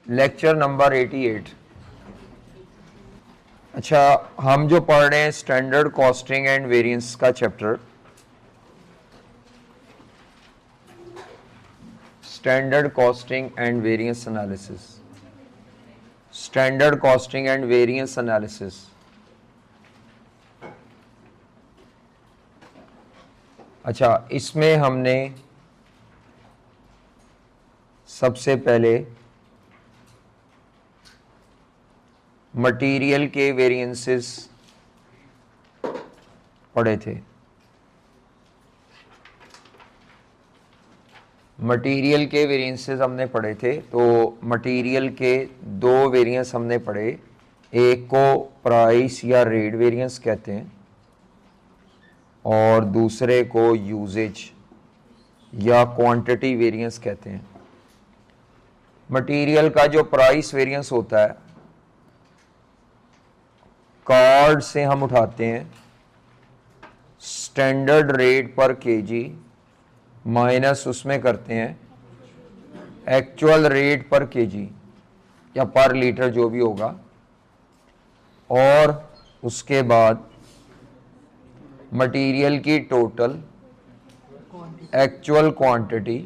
Lecture number 88। अच्छा, हम जो पढ़ रहे हैं स्टैंडर्ड कॉस्टिंग एंड वेरिएंस का chapter, standard costing and variance analysis, standard costing and variance analysis. अच्छा, इसमें हमने सबसे पहले मटेरियल के वेरिएंसेस पढ़े थे। मटेरियल के वेरिएंसेस हमने पढ़े थे, तो मटेरियल के दो वेरिएंस हमने पढ़े। एक को प्राइस या रेट वेरिएंस कहते हैं और दूसरे को यूजेज या क्वांटिटी वेरिएंस कहते हैं। मटेरियल का जो प्राइस वेरिएंस होता है, कार्ड से हम उठाते हैं स्टैंडर्ड रेट पर केजी माइनस उसमें करते हैं एक्चुअल रेट पर केजी या पर लीटर जो भी होगा, और उसके बाद मटेरियल की टोटल एक्चुअल क्वांटिटी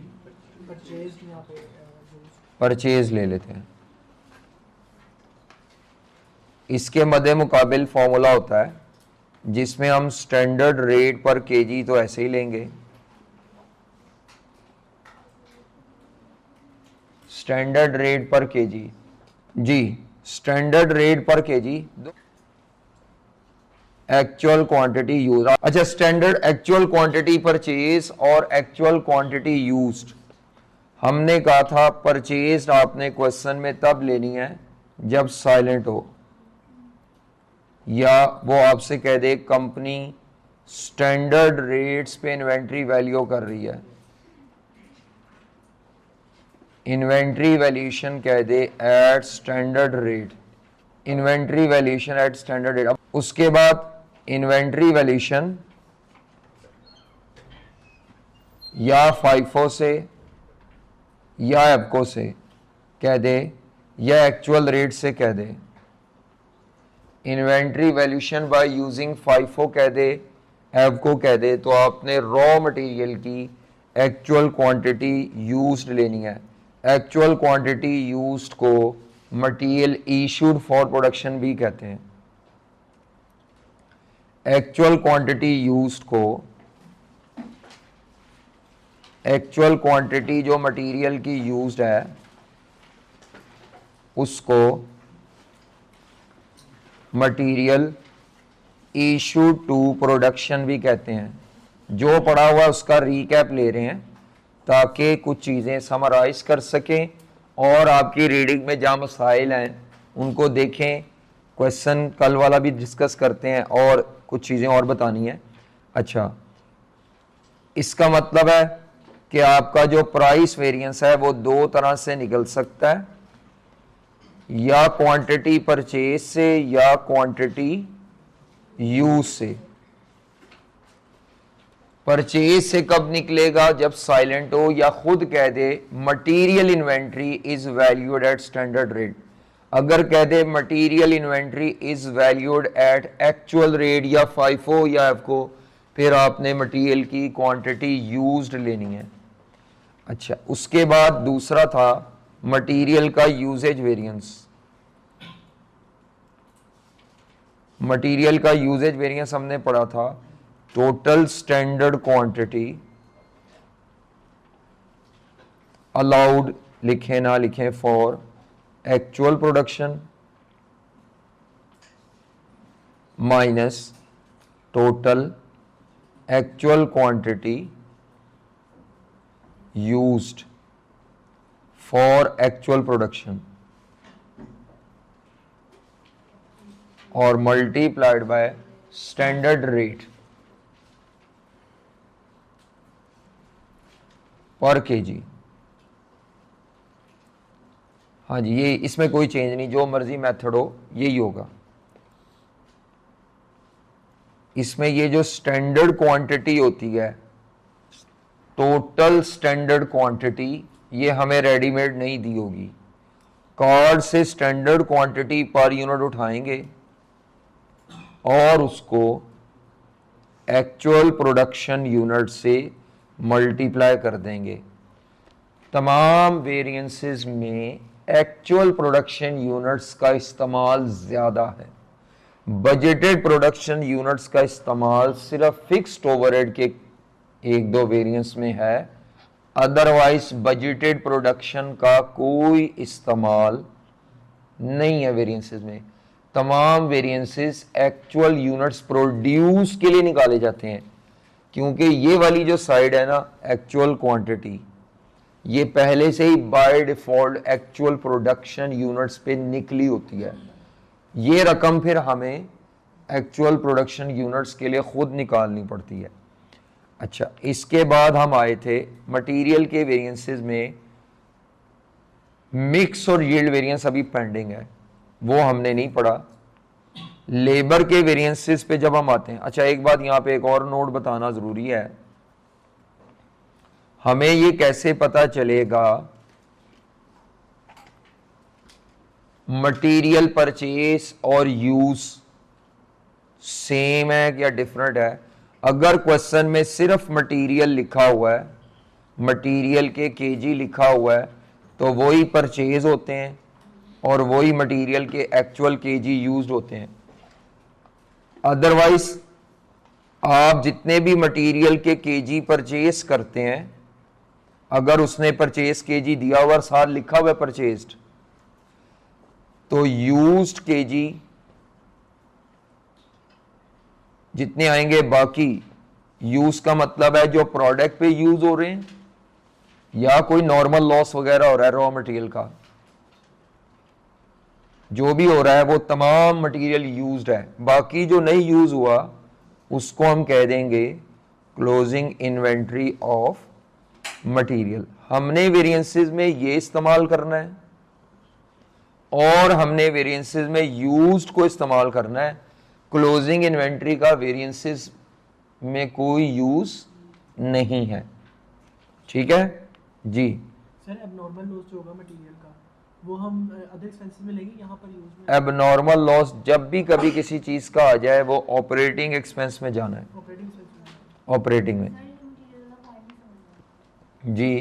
परचेज ले लेते हैं। इसके मद्दे मुकाबिल फॉर्मूला होता है जिसमें हम स्टैंडर्ड रेट पर केजी तो ऐसे ही लेंगे, स्टैंडर्ड रेट पर केजी जी, स्टैंडर्ड रेट पर केजी एक्चुअल क्वांटिटी यूज। अच्छा, स्टैंडर्ड एक्चुअल क्वांटिटी परचेज और एक्चुअल क्वांटिटी यूज्ड। हमने कहा था परचेज आपने क्वेश्चन में तब लेनी है जब साइलेंट हो, या वो आपसे कह दे कंपनी स्टैंडर्ड रेट्स पे इन्वेंट्री वैल्यू कर रही है, इन्वेंट्री वैल्यूएशन कह दे at standard rate, inventory valuation at standard rate. अब उसके बाद इन्वेंट्री वैल्यूएशन या फाइफो से या एफको से कह दे या एक्चुअल रेट से कह दे। Inventory valuation by using FIFO कह दे, एफको कह दे, तो आपने रॉ मटेरियल की एक्चुअल क्वांटिटी यूज्ड लेनी है। एक्चुअल क्वांटिटी यूज्ड को मटेरियल इशूड फॉर प्रोडक्शन भी कहते हैं। एक्चुअल क्वांटिटी यूज्ड को, एक्चुअल क्वांटिटी जो मटेरियल की यूज्ड है उसको मटेरियल इशूड टू प्रोडक्शन भी कहते हैं। जो पढ़ा हुआ उसका रीकैप ले रहे हैं ताकि कुछ चीज़ें समराइज कर सकें और आपकी रीडिंग में जहाँ मसाइल हैं उनको देखें। क्वेश्चन कल वाला भी डिस्कस करते हैं और कुछ चीज़ें और बतानी है। अच्छा, इसका मतलब है कि आपका जो प्राइस वेरिएंस है वो दो तरह से निकल सकता है, या क्वांटिटी परचेज से या क्वांटिटी यूज से। परचेज से कब निकलेगा? जब साइलेंट हो या खुद कह दे material inventory is valued at standard rate. अगर कह दे material inventory is valued at actual rate या फाइफो या एफको, फिर आपने मटेरियल की क्वांटिटी यूज्ड लेनी है। अच्छा, उसके बाद दूसरा था मटेरियल का यूजेज वेरिएंस। मटेरियल का यूजेज वेरिएंस हमने पढ़ा था टोटल स्टैंडर्ड क्वांटिटी अलाउड लिखे ना लिखे for actual production minus total actual quantity used for actual production और मल्टीप्लाइड बाय स्टैंडर्ड रेट पर केजी। हाँ जी, ये इसमें कोई चेंज नहीं, जो मर्जी मेथड हो यही होगा। इसमें ये जो स्टैंडर्ड क्वांटिटी होती है, टोटल स्टैंडर्ड क्वांटिटी, ये हमें रेडीमेड नहीं दी होगी। कार्ड से स्टैंडर्ड क्वांटिटी पर यूनिट उठाएंगे और उसको एक्चुअल प्रोडक्शन यूनिट से मल्टीप्लाई कर देंगे। तमाम वेरिएंसेस में एक्चुअल प्रोडक्शन यूनिट्स का इस्तेमाल ज़्यादा है। बजटेड प्रोडक्शन यूनिट्स का इस्तेमाल सिर्फ फिक्स्ड ओवरहेड के एक दो वेरिएंस में है, अदरवाइज बजटेड प्रोडक्शन का कोई इस्तेमाल नहीं है वेरिएंसेस में। तमाम वेरिएंसेस एक्चुअल यूनिट्स प्रोड्यूस के लिए निकाले जाते हैं, क्योंकि ये वाली जो साइड है ना एक्चुअल क्वांटिटी, ये पहले से ही by default actual production units पे निकली होती है। ये रकम फिर हमें एक्चुअल प्रोडक्शन यूनिट्स के लिए खुद निकालनी पड़ती है। अच्छा, इसके बाद हम आए थे मटेरियल के वेरिएंसेस में। मिक्स और यील्ड वेरिएंस अभी पेंडिंग है, वो हमने नहीं पढ़ा। लेबर के वेरिएंसेस पे जब हम आते हैं, अच्छा एक बात यहां पे एक और नोट बताना जरूरी है, हमें ये कैसे पता चलेगा मटेरियल परचेस और यूज सेम है या डिफरेंट है। अगर क्वेश्चन में सिर्फ मटेरियल लिखा हुआ है, मटेरियल के केजी लिखा हुआ है, तो वही परचेज होते हैं और वही मटेरियल के एक्चुअल केजी यूज्ड होते हैं। अदरवाइज आप जितने भी मटेरियल के केजी परचेज करते हैं, अगर उसने परचेज केजी दिया हुआ साथ लिखा हुआ परचेज्ड, तो यूज्ड केजी जितने आएंगे बाकी, यूज का मतलब है जो प्रोडक्ट पे यूज हो रहे हैं या कोई नॉर्मल लॉस वगैरह हो रहा है रॉ मटेरियल का, जो भी हो रहा है वो तमाम मटेरियल यूज्ड है। बाकी जो नहीं यूज हुआ उसको हम कह देंगे क्लोजिंग इन्वेंट्री ऑफ मटेरियल। हमने वेरिएंसेस में ये इस्तेमाल करना है और हमने वेरिएंसेस में यूज्ड को इस्तेमाल करना है। क्लोजिंग इन्वेंट्री का वेरिएंसेस में कोई यूज नहीं है, ठीक है जी। सर एबनॉर्मल लॉस जो होगा मटेरियल का, वो हम अदर एक्सपेंसेस में लेंगे, यहाँ पर यूज में। एबनॉर्मल लॉस जब भी कभी किसी चीज का आ जाए वो ऑपरेटिंग एक्सपेंस में जाना है, ऑपरेटिंग एक्सपेंस में। ऑपरेटिंग में जी।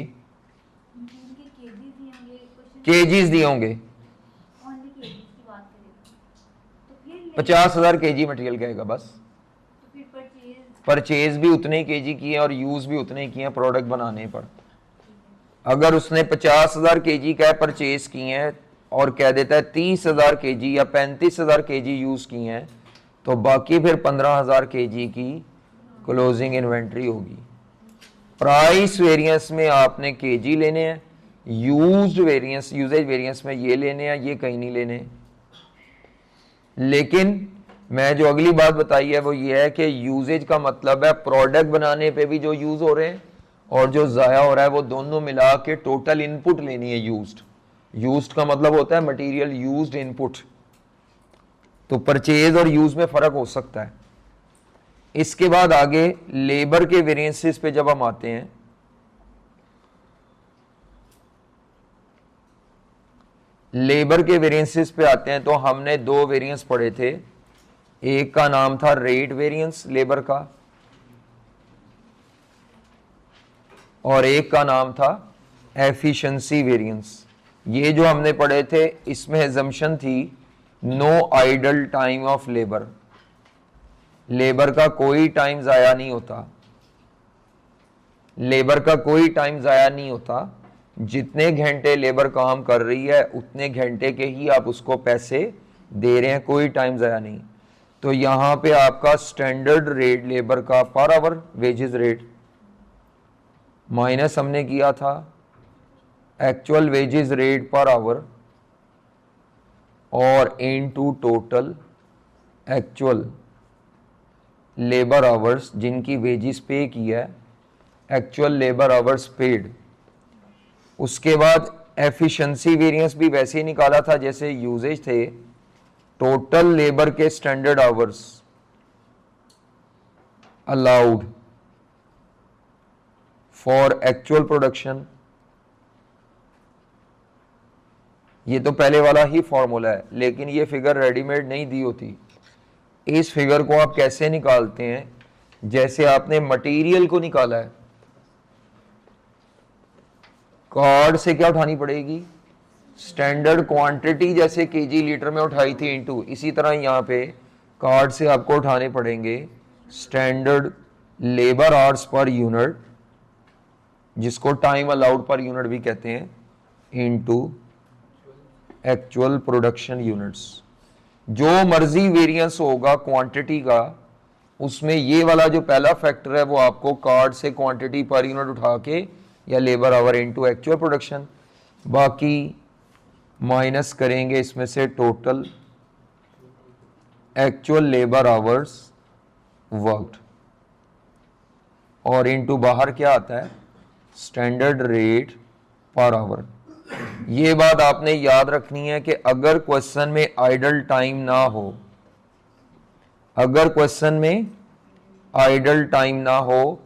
केजीज दिए होंगे, 50,000 केजी मटेरियल कहेगा बस। परचेज भी उतने ही केजी किए और यूज भी उतने ही किए प्रोडक्ट बनाने पर। अगर उसने 50,000 केजी का परचेज किए हैं और कह देता है 30,000 केजी या 35,000 केजी यूज किए हैं, तो बाकी फिर 15,000 केजी की क्लोजिंग इन्वेंट्री होगी। प्राइस वेरिएंस में आपने केजी लेने हैं, यूज्ड वेरिएंस यूजेज वेरिएंस में ये लेने हैं, ये कहीं नहीं लेने। लेकिन मैं जो अगली बात बताई है वो ये है कि यूजेज का मतलब है प्रोडक्ट बनाने पे भी जो यूज हो रहे हैं और जो जाया हो रहा है, वो दोनों मिला के टोटल इनपुट लेनी है यूज्ड। यूज्ड का मतलब होता है मटेरियल यूज्ड इनपुट। तो परचेज और यूज में फर्क हो सकता है। इसके बाद आगे लेबर के वेरिएंसेस पे जब हम आते हैं, लेबर के वेरिएंसेस पे आते हैं तो हमने दो वेरिएंस पढ़े थे। एक का नाम था रेट वेरिएंस लेबर का और एक का नाम था एफिशिएंसी वेरिएंस। ये जो हमने पढ़े थे इसमें एजम्पशन थी no idle time of labour, labour का कोई टाइम जाया नहीं होता, लेबर का कोई टाइम जाया नहीं होता। जितने घंटे लेबर काम कर रही है उतने घंटे के ही आप उसको पैसे दे रहे हैं, कोई टाइम जाया नहीं। तो यहां पे आपका स्टैंडर्ड रेट लेबर का per hour wages rate minus हमने किया था actual wages rate per hour और into total actual labour hours जिनकी वेजेस पे किया है, एक्चुअल लेबर आवर्स पेड। उसके बाद एफिशिएंसी वेरिएंस भी वैसे ही निकाला था जैसे यूजेज थे। टोटल लेबर के standard hours allowed for actual production, ये तो पहले वाला ही फॉर्मूला है, लेकिन ये फिगर रेडीमेड नहीं दी होती। इस फिगर को आप कैसे निकालते हैं, जैसे आपने मटेरियल को निकाला है, कार्ड से क्या उठानी पड़ेगी, स्टैंडर्ड क्वांटिटी, जैसे केजी लीटर में उठाई थी इनटू, इसी तरह यहाँ पे कार्ड से आपको उठाने पड़ेंगे standard labour hours per unit, जिसको टाइम अलाउड पर यूनिट भी कहते हैं, इनटू एक्चुअल प्रोडक्शन यूनिट्स। जो मर्जी वेरिएंस होगा क्वांटिटी का, उसमें ये वाला जो पहला फैक्टर है वो आपको कार्ड से क्वांटिटी पर यूनिट उठा के या labour our into actual production, बाकी माइनस करेंगे इसमें से total actual labour hours worked, और इनटू बाहर क्या आता है, स्टैंडर्ड रेट पर आवर। ये बात आपने याद रखनी है कि अगर क्वेश्चन में आइडल टाइम ना हो, अगर क्वेश्चन में आइडल टाइम ना हो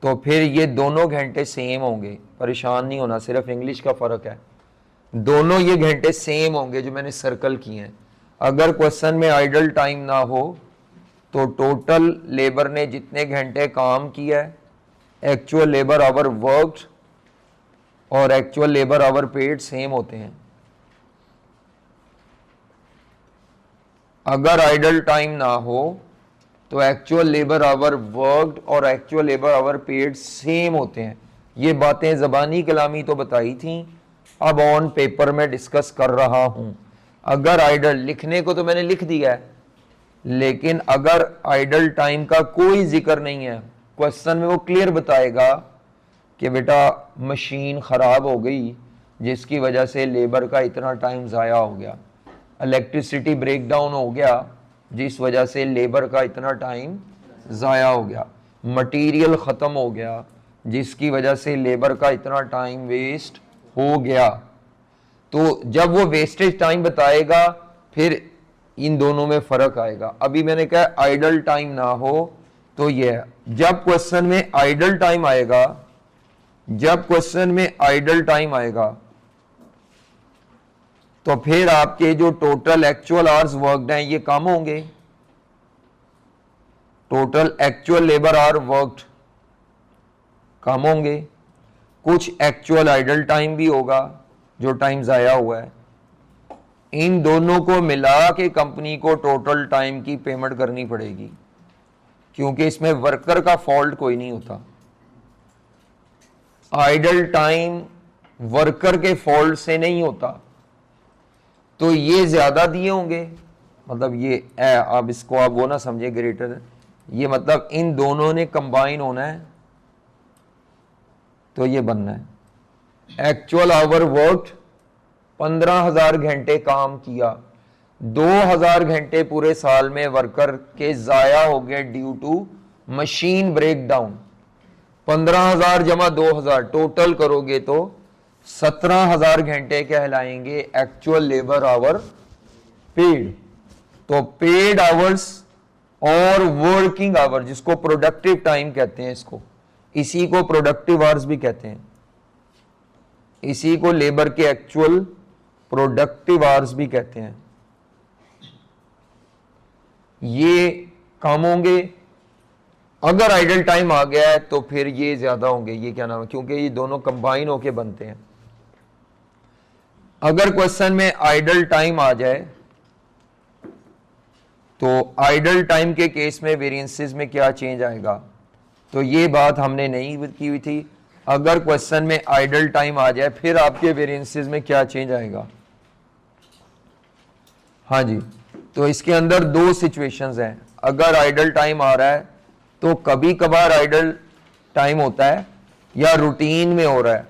तो फिर ये दोनों घंटे सेम होंगे, परेशान नहीं होना, सिर्फ इंग्लिश का फर्क है, दोनों ये घंटे सेम होंगे जो मैंने सर्कल किए हैं। अगर क्वेश्चन में आइडल टाइम ना हो तो टोटल लेबर ने जितने घंटे काम किया है, एक्चुअल लेबर आवर वर्क्ड और actual labour our paid same होते हैं। अगर आइडल टाइम ना हो तो एक्चुअल लेबर आवर वर्कड और actual labour our paid same होते हैं। ये बातें ज़बानी कलामी तो बताई थी, अब ऑन पेपर में डिस्कस कर रहा हूं। अगर आइडल, लिखने को तो मैंने लिख दिया है, लेकिन अगर आइडल टाइम का कोई जिक्र नहीं है, क्वेश्चन में वो क्लियर बताएगा कि बेटा मशीन ख़राब हो गई जिसकी वजह से लेबर का इतना टाइम ज़ाया हो गया, इलेक्ट्रिसिटी ब्रेकडाउन हो गया जिस वजह से लेबर का इतना टाइम ज़ाया हो गया, मटेरियल ख़त्म हो गया जिसकी वजह से लेबर का इतना टाइम वेस्ट हो गया। तो जब वो वेस्टेज टाइम बताएगा फिर इन दोनों में फ़र्क आएगा। अभी मैंने कहा आइडल टाइम ना हो तो ये है। जब क्वेश्चन में आइडल टाइम आएगा, जब क्वेश्चन में आइडल टाइम आएगा तो फिर आपके जो टोटल एक्चुअल आवर्स वर्कड हैं ये कम होंगे, total actual labour hour worked कम होंगे, कुछ एक्चुअल आइडल टाइम भी होगा जो टाइम जाया हुआ है। इन दोनों को मिला के कंपनी को टोटल टाइम की पेमेंट करनी पड़ेगी, क्योंकि इसमें वर्कर का फॉल्ट कोई नहीं होता। आइडल टाइम वर्कर के फॉल्ट से नहीं होता, तो ये ज्यादा दिए होंगे, मतलब ये अब इसको आप वो ना समझे ग्रेटर, ये मतलब इन दोनों ने कंबाइन होना है तो ये बनना है एक्चुअल आवर वर्क 15,000 घंटे काम किया, 2,000 घंटे पूरे साल में वर्कर के जाया हो गए ड्यू टू मशीन ब्रेकडाउन। 15,000 जमा 2,000 टोटल करोगे तो 17,000 घंटे कहलाएंगे एक्चुअल लेबर आवर पेड। तो पेड आवर्स और वर्किंग आवर, जिसको प्रोडक्टिव टाइम कहते हैं, इसको इसी को प्रोडक्टिव आवर्स भी कहते हैं, इसी को लेबर के एक्चुअल प्रोडक्टिव आवर्स भी कहते हैं। ये कम होंगे, अगर आइडल टाइम आ गया है तो फिर ये ज्यादा होंगे, ये क्या नाम है, क्योंकि ये दोनों कंबाइन होके बनते हैं। अगर क्वेश्चन में आइडल टाइम आ जाए तो आइडल टाइम के केस में वेरिएंसेस में क्या चेंज आएगा, तो ये बात हमने नहीं की हुई थी। अगर क्वेश्चन में आइडल टाइम आ जाए फिर आपके वेरिएंसेस में क्या चेंज आएगा। हाँ जी, तो इसके अंदर दो सिचुएशंस हैं। अगर आइडल टाइम आ रहा है तो कभी कभार आइडल टाइम होता है या रूटीन में हो रहा है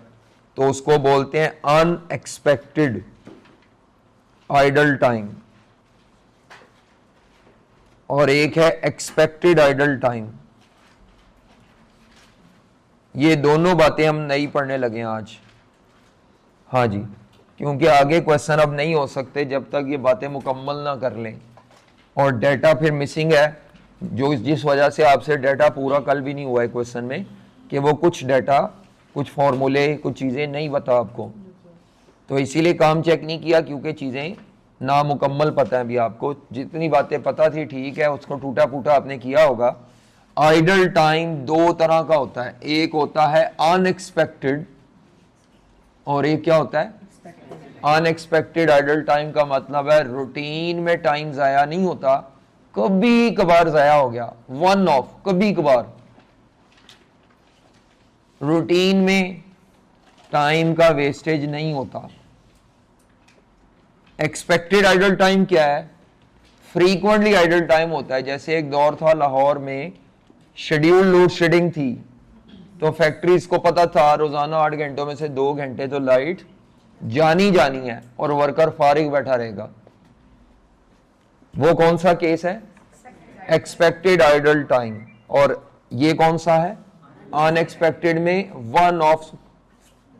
तो उसको बोलते हैं अनएक्सपेक्टेड आइडल टाइम, और एक है एक्सपेक्टेड आइडल टाइम। ये दोनों बातें हम नहीं पढ़ने लगे हैं आज। हाँ जी, क्योंकि आगे क्वेश्चन अब नहीं हो सकते जब तक ये बातें मुकम्मल ना कर लें, और डेटा फिर मिसिंग है, जो जिस वजह से आपसे डेटा पूरा कल भी नहीं हुआ है क्वेश्चन में, कि वो कुछ डेटा, कुछ फॉर्मूले, कुछ चीज़ें नहीं बता आपको, तो इसीलिए काम चेक नहीं किया, क्योंकि चीज़ें नामुकम्मल पता है अभी आपको। जितनी बातें पता थी ठीक है, उसको टूटा फूटा आपने किया होगा। आइडल टाइम दो तरह का होता है, एक होता है अनएक्सपेक्टेड और एक क्या होता है अनएक्सपेक्टेड। आइडल टाइम का मतलब है रूटीन में टाइम जाया नहीं होता, कभी कभार जाया हो गया, वन ऑफ, कभी कभार। रूटीन में टाइम का वेस्टेज नहीं होता। एक्सपेक्टेड आइडल टाइम क्या है? फ्रीक्वेंटली आइडल टाइम होता है। जैसे एक दौर था लाहौर में, शेड्यूल लोड शेडिंग थी, तो फैक्ट्रीज को पता था रोजाना 8 घंटों में से 2 घंटे तो लाइट जानी है और वर्कर फारिग बैठा रहेगा। वो कौन सा केस है? Expected idle time. और ये कौन सा है? अनएक्सपेक्टेड में one of,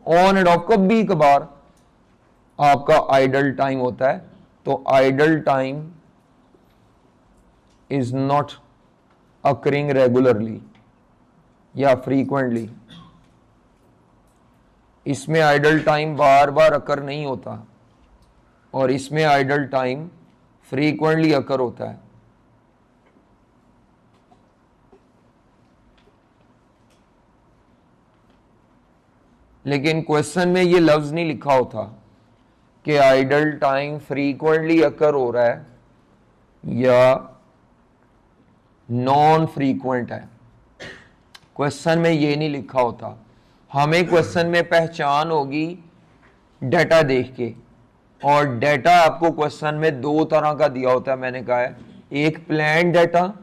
on end of, कभी कभार आपका आइडल टाइम होता है। तो idle time is not occurring regularly या फ्रीक्वेंटली। इसमें आइडल टाइम बार बार अकर नहीं होता और इसमें आइडल टाइम फ्रीक्वेंटली अकर होता है। लेकिन क्वेश्चन में ये लफ्ज नहीं लिखा होता कि आइडल टाइम फ्रीक्वेंटली अकर हो रहा है या नॉन फ्रीक्वेंट है। क्वेश्चन में ये नहीं लिखा होता। हमें क्वेश्चन में पहचान होगी डेटा देख के, और डेटा आपको क्वेश्चन में दो तरह का दिया होता है। मैंने कहा है एक प्लान डेटा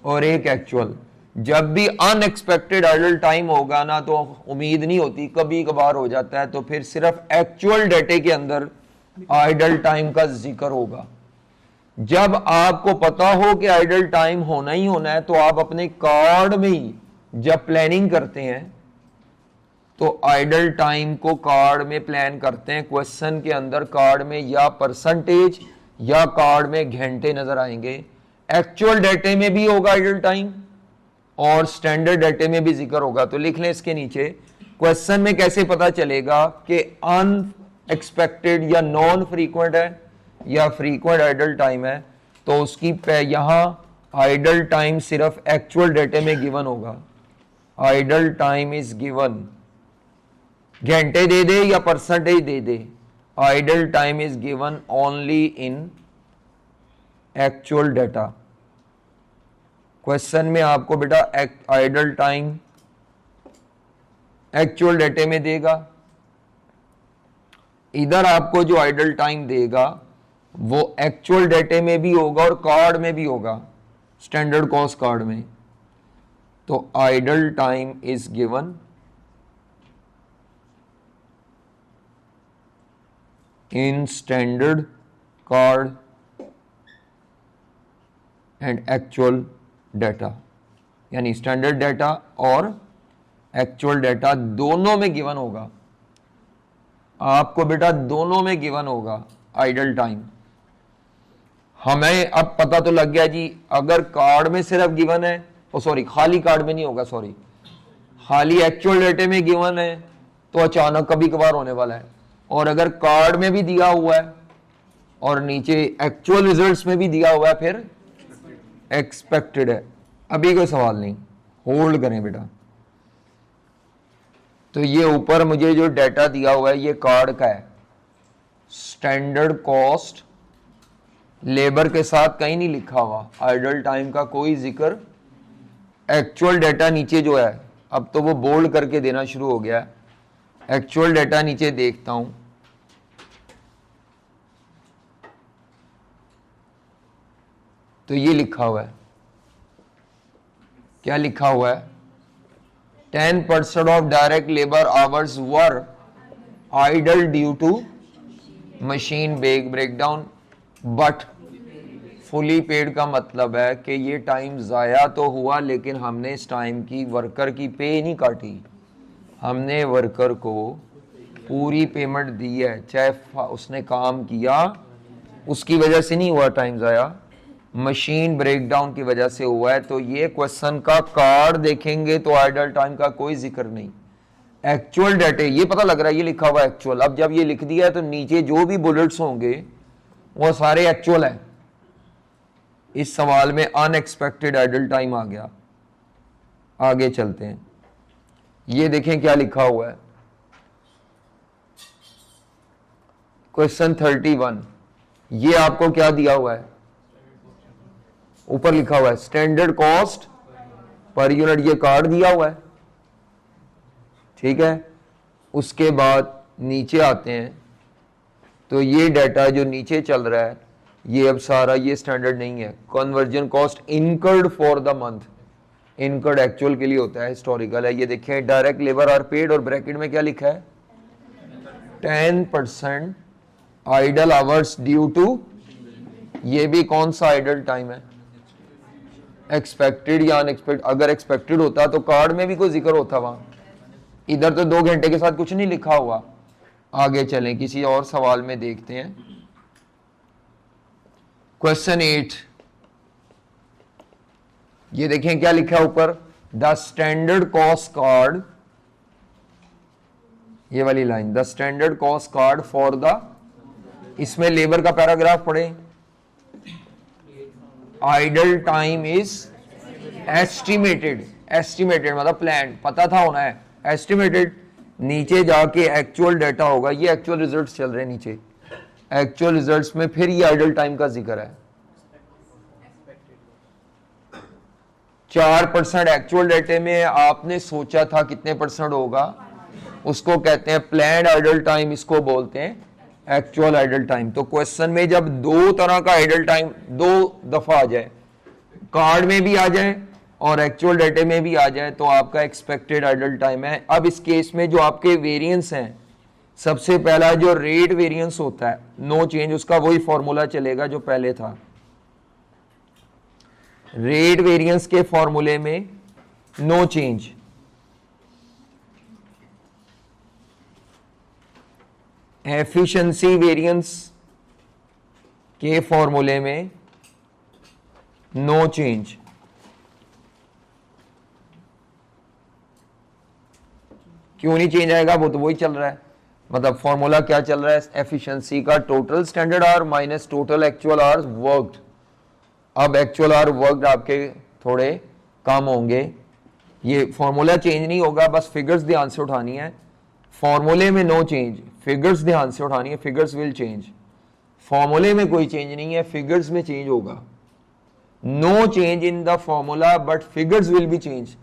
और एक एक्चुअल। जब भी अनएक्सपेक्टेड आइडल टाइम होगा ना, तो उम्मीद नहीं होती, कभी कभार हो जाता है, तो फिर सिर्फ एक्चुअल डेटे के अंदर आइडल टाइम का जिक्र होगा। जब आपको पता हो कि आइडल टाइम होना ही होना है, तो आप अपने कार्ड में ही जब प्लानिंग करते हैं तो आइडल टाइम को कार्ड में प्लान करते हैं। क्वेश्चन के अंदर कार्ड में या परसेंटेज या कार्ड में घंटे नजर आएंगे। एक्चुअल डेटे में भी होगा आइडल टाइम और स्टैंडर्ड डेटे में भी जिक्र होगा। तो लिख लें इसके नीचे, क्वेश्चन में कैसे पता चलेगा कि अनएक्सपेक्टेड या नॉन फ्रीक्वेंट है या फ्रीक्वेंट आइडल टाइम है। तो उसकी यहां आइडल टाइम सिर्फ एक्चुअल डेटे में गिवन होगा। आइडल टाइम इज गिवन, घंटे दे दे या percentage they they, idle time is given only in actual data. Question में आपको बेटा आइडल टाइम एक्चुअल डेटे में देगा, इधर आपको जो आइडल टाइम देगा वो एक्चुअल डेटे में भी होगा और कार्ड में भी होगा, स्टैंडर्ड कॉस्ट कार्ड में। तो idle time is given in standard card and actual data, यानी स्टैंडर्ड डेटा और एक्चुअल डेटा दोनों में गिवन होगा। आपको बेटा दोनों में गिवन होगा आइडल टाइम। हमें अब पता तो लग गया जी, अगर कार्ड में सिर्फ गिवन है, सॉरी खाली कार्ड में नहीं होगा, सॉरी खाली एक्चुअल डेटे में गिवन है तो अचानक कभी कभार होने वाला है। और अगर कार्ड में भी दिया हुआ है और नीचे एक्चुअल रिजल्ट्स में भी दिया हुआ है, फिर एक्सपेक्टेड है। अभी कोई सवाल नहीं, होल्ड करें बेटा। तो ये ऊपर मुझे जो डेटा दिया हुआ है ये कार्ड का है। स्टैंडर्ड कॉस्ट लेबर के साथ कहीं नहीं लिखा हुआ, आइडल टाइम का कोई जिक्र। एक्चुअल डेटा नीचे जो है, अब तो वो बोल्ड करके देना शुरू हो गया है। एक्चुअल डेटा नीचे देखता हूं, तो ये लिखा हुआ है, क्या लिखा हुआ है? 10% of direct labour hours were idle due to machine breakdown, but fully paid का मतलब है कि ये टाइम ज़ाया तो हुआ, लेकिन हमने इस टाइम की वर्कर की पे नहीं काटी, हमने वर्कर को पूरी पेमेंट दी है, चाहे उसने काम किया, उसकी वजह से नहीं हुआ टाइम ज़ाया, मशीन ब्रेकडाउन की वजह से हुआ है। तो ये क्वेश्चन का कार्ड देखेंगे तो आइडल टाइम का कोई जिक्र नहीं, एक्चुअल डेटे, ये पता लग रहा है ये लिखा हुआ एक्चुअल। अब जब ये लिख दिया है तो नीचे जो भी बुलेट्स होंगे वो सारे एक्चुअल है। इस सवाल में अनएक्सपेक्टेड आइडल टाइम आ गया। आगे चलते हैं, ये देखें क्या लिखा हुआ है। क्वेश्चन 31, ये आपको क्या दिया हुआ है, ऊपर लिखा हुआ है स्टैंडर्ड कॉस्ट पर यूनिट, ये कार्ड दिया हुआ है, ठीक है। उसके बाद नीचे आते हैं तो ये डाटा जो नीचे चल रहा है ये अब सारा ये स्टैंडर्ड नहीं है। Conversion cost incurred for the month, incurred actual के लिए होता है, हिस्टोरिकल है। ये देखें डायरेक्ट लेबर आर पेड और ब्रैकेट में क्या लिखा है 10% आइडल आवर्स ड्यू टू, ये भी कौन सा आइडल टाइम है, एक्सपेक्टेड या अनएक्सपेक्टेड। अगर एक्सपेक्टेड होता तो कार्ड में भी कोई जिक्र होता वहां, इधर तो 2 घंटे के साथ कुछ नहीं लिखा हुआ। आगे चलें, किसी और सवाल में देखते हैं। क्वेश्चन 8, ये देखें क्या लिखा है ऊपर, द स्टैंडर्ड कॉस्ट कार्ड, ये वाली line, the standard cost card for the, इसमें लेबर का पैराग्राफ पढ़े, idle time is estimated, estimated मतलब प्लान, पता था होना है, एस्टिमेटेड। नीचे जाके एक्चुअल डाटा होगा, ये एक्चुअल रिजल्ट्स चल रहे हैं नीचे, एक्चुअल रिजल्ट्स में फिर ये आइडल टाइम का जिक्र है। 4% एक्चुअल डाटे में आपने सोचा था कितने परसेंट होगा, उसको कहते हैं प्लान्ड आइडल टाइम, इसको बोलते हैं एक्चुअल आइडल टाइम। तो क्वेश्चन में जब 2 तरह का आइडल टाइम 2 दफा आ जाए, कार्ड में भी आ जाए और एक्चुअल डाटे में भी आ जाए, तो आपका एक्सपेक्टेड आइडल टाइम है। अब इस केस में जो आपके वेरिएंस हैं, सबसे पहला जो रेट वेरिएंस होता है नो चेंज, उसका वही फॉर्मूला चलेगा जो पहले था। रेट वेरिएंस के फॉर्मूले में नो चेंज, एफिशिएंसी वेरिएंस के फॉर्मूले में नो चेंज। क्यों नहीं चेंज आएगा, वो तो वही चल रहा है। मतलब फॉर्मूला क्या चल रहा है, एफिशिएंसी का total standard our minus total actual hours worked. अब एक्चुअल आवर वर्कड आपके थोड़े कम होंगे, ये फॉर्मूला चेंज नहीं होगा, बस फिगर्स ध्यान से उठानी है। फॉर्मूले में नो चेंज, फिगर्स ध्यान से उठानी है, फिगर्स विल चेंज। फॉर्मूले में कोई चेंज नहीं है, फिगर्स में चेंज होगा। No change in the formula but figures will be change,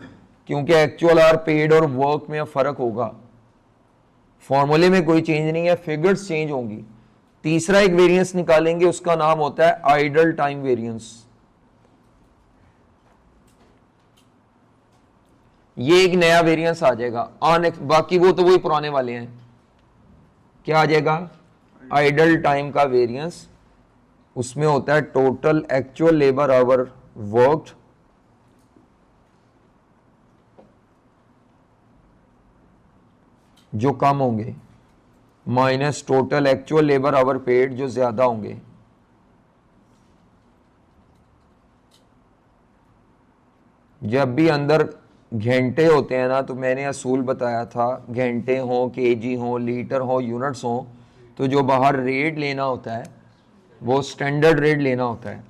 क्योंकि एक्चुअल आवर पेड और वर्क में फर्क होगा। फॉर्मूले में कोई चेंज नहीं है, फिगर्स चेंज होंगी। तीसरा एक वेरिएंस निकालेंगे, उसका नाम होता है आइडल टाइम वेरिएंस। ये एक नया वेरिएंस आ जाएगा, बाकी वो तो वही पुराने वाले हैं। क्या आ जाएगा, आइडल टाइम का वेरिएंस, उसमें होता है total actual labour hour worked जो कम होंगे minus total actual labour our paid जो ज्यादा होंगे। जब भी अंदर घंटे होते हैं ना, तो मैंने असूल बताया था, घंटे हो, केजी हो, लीटर हो, यूनिट्स हो, तो जो बाहर रेट लेना होता है वो स्टैंडर्ड रेट लेना होता है।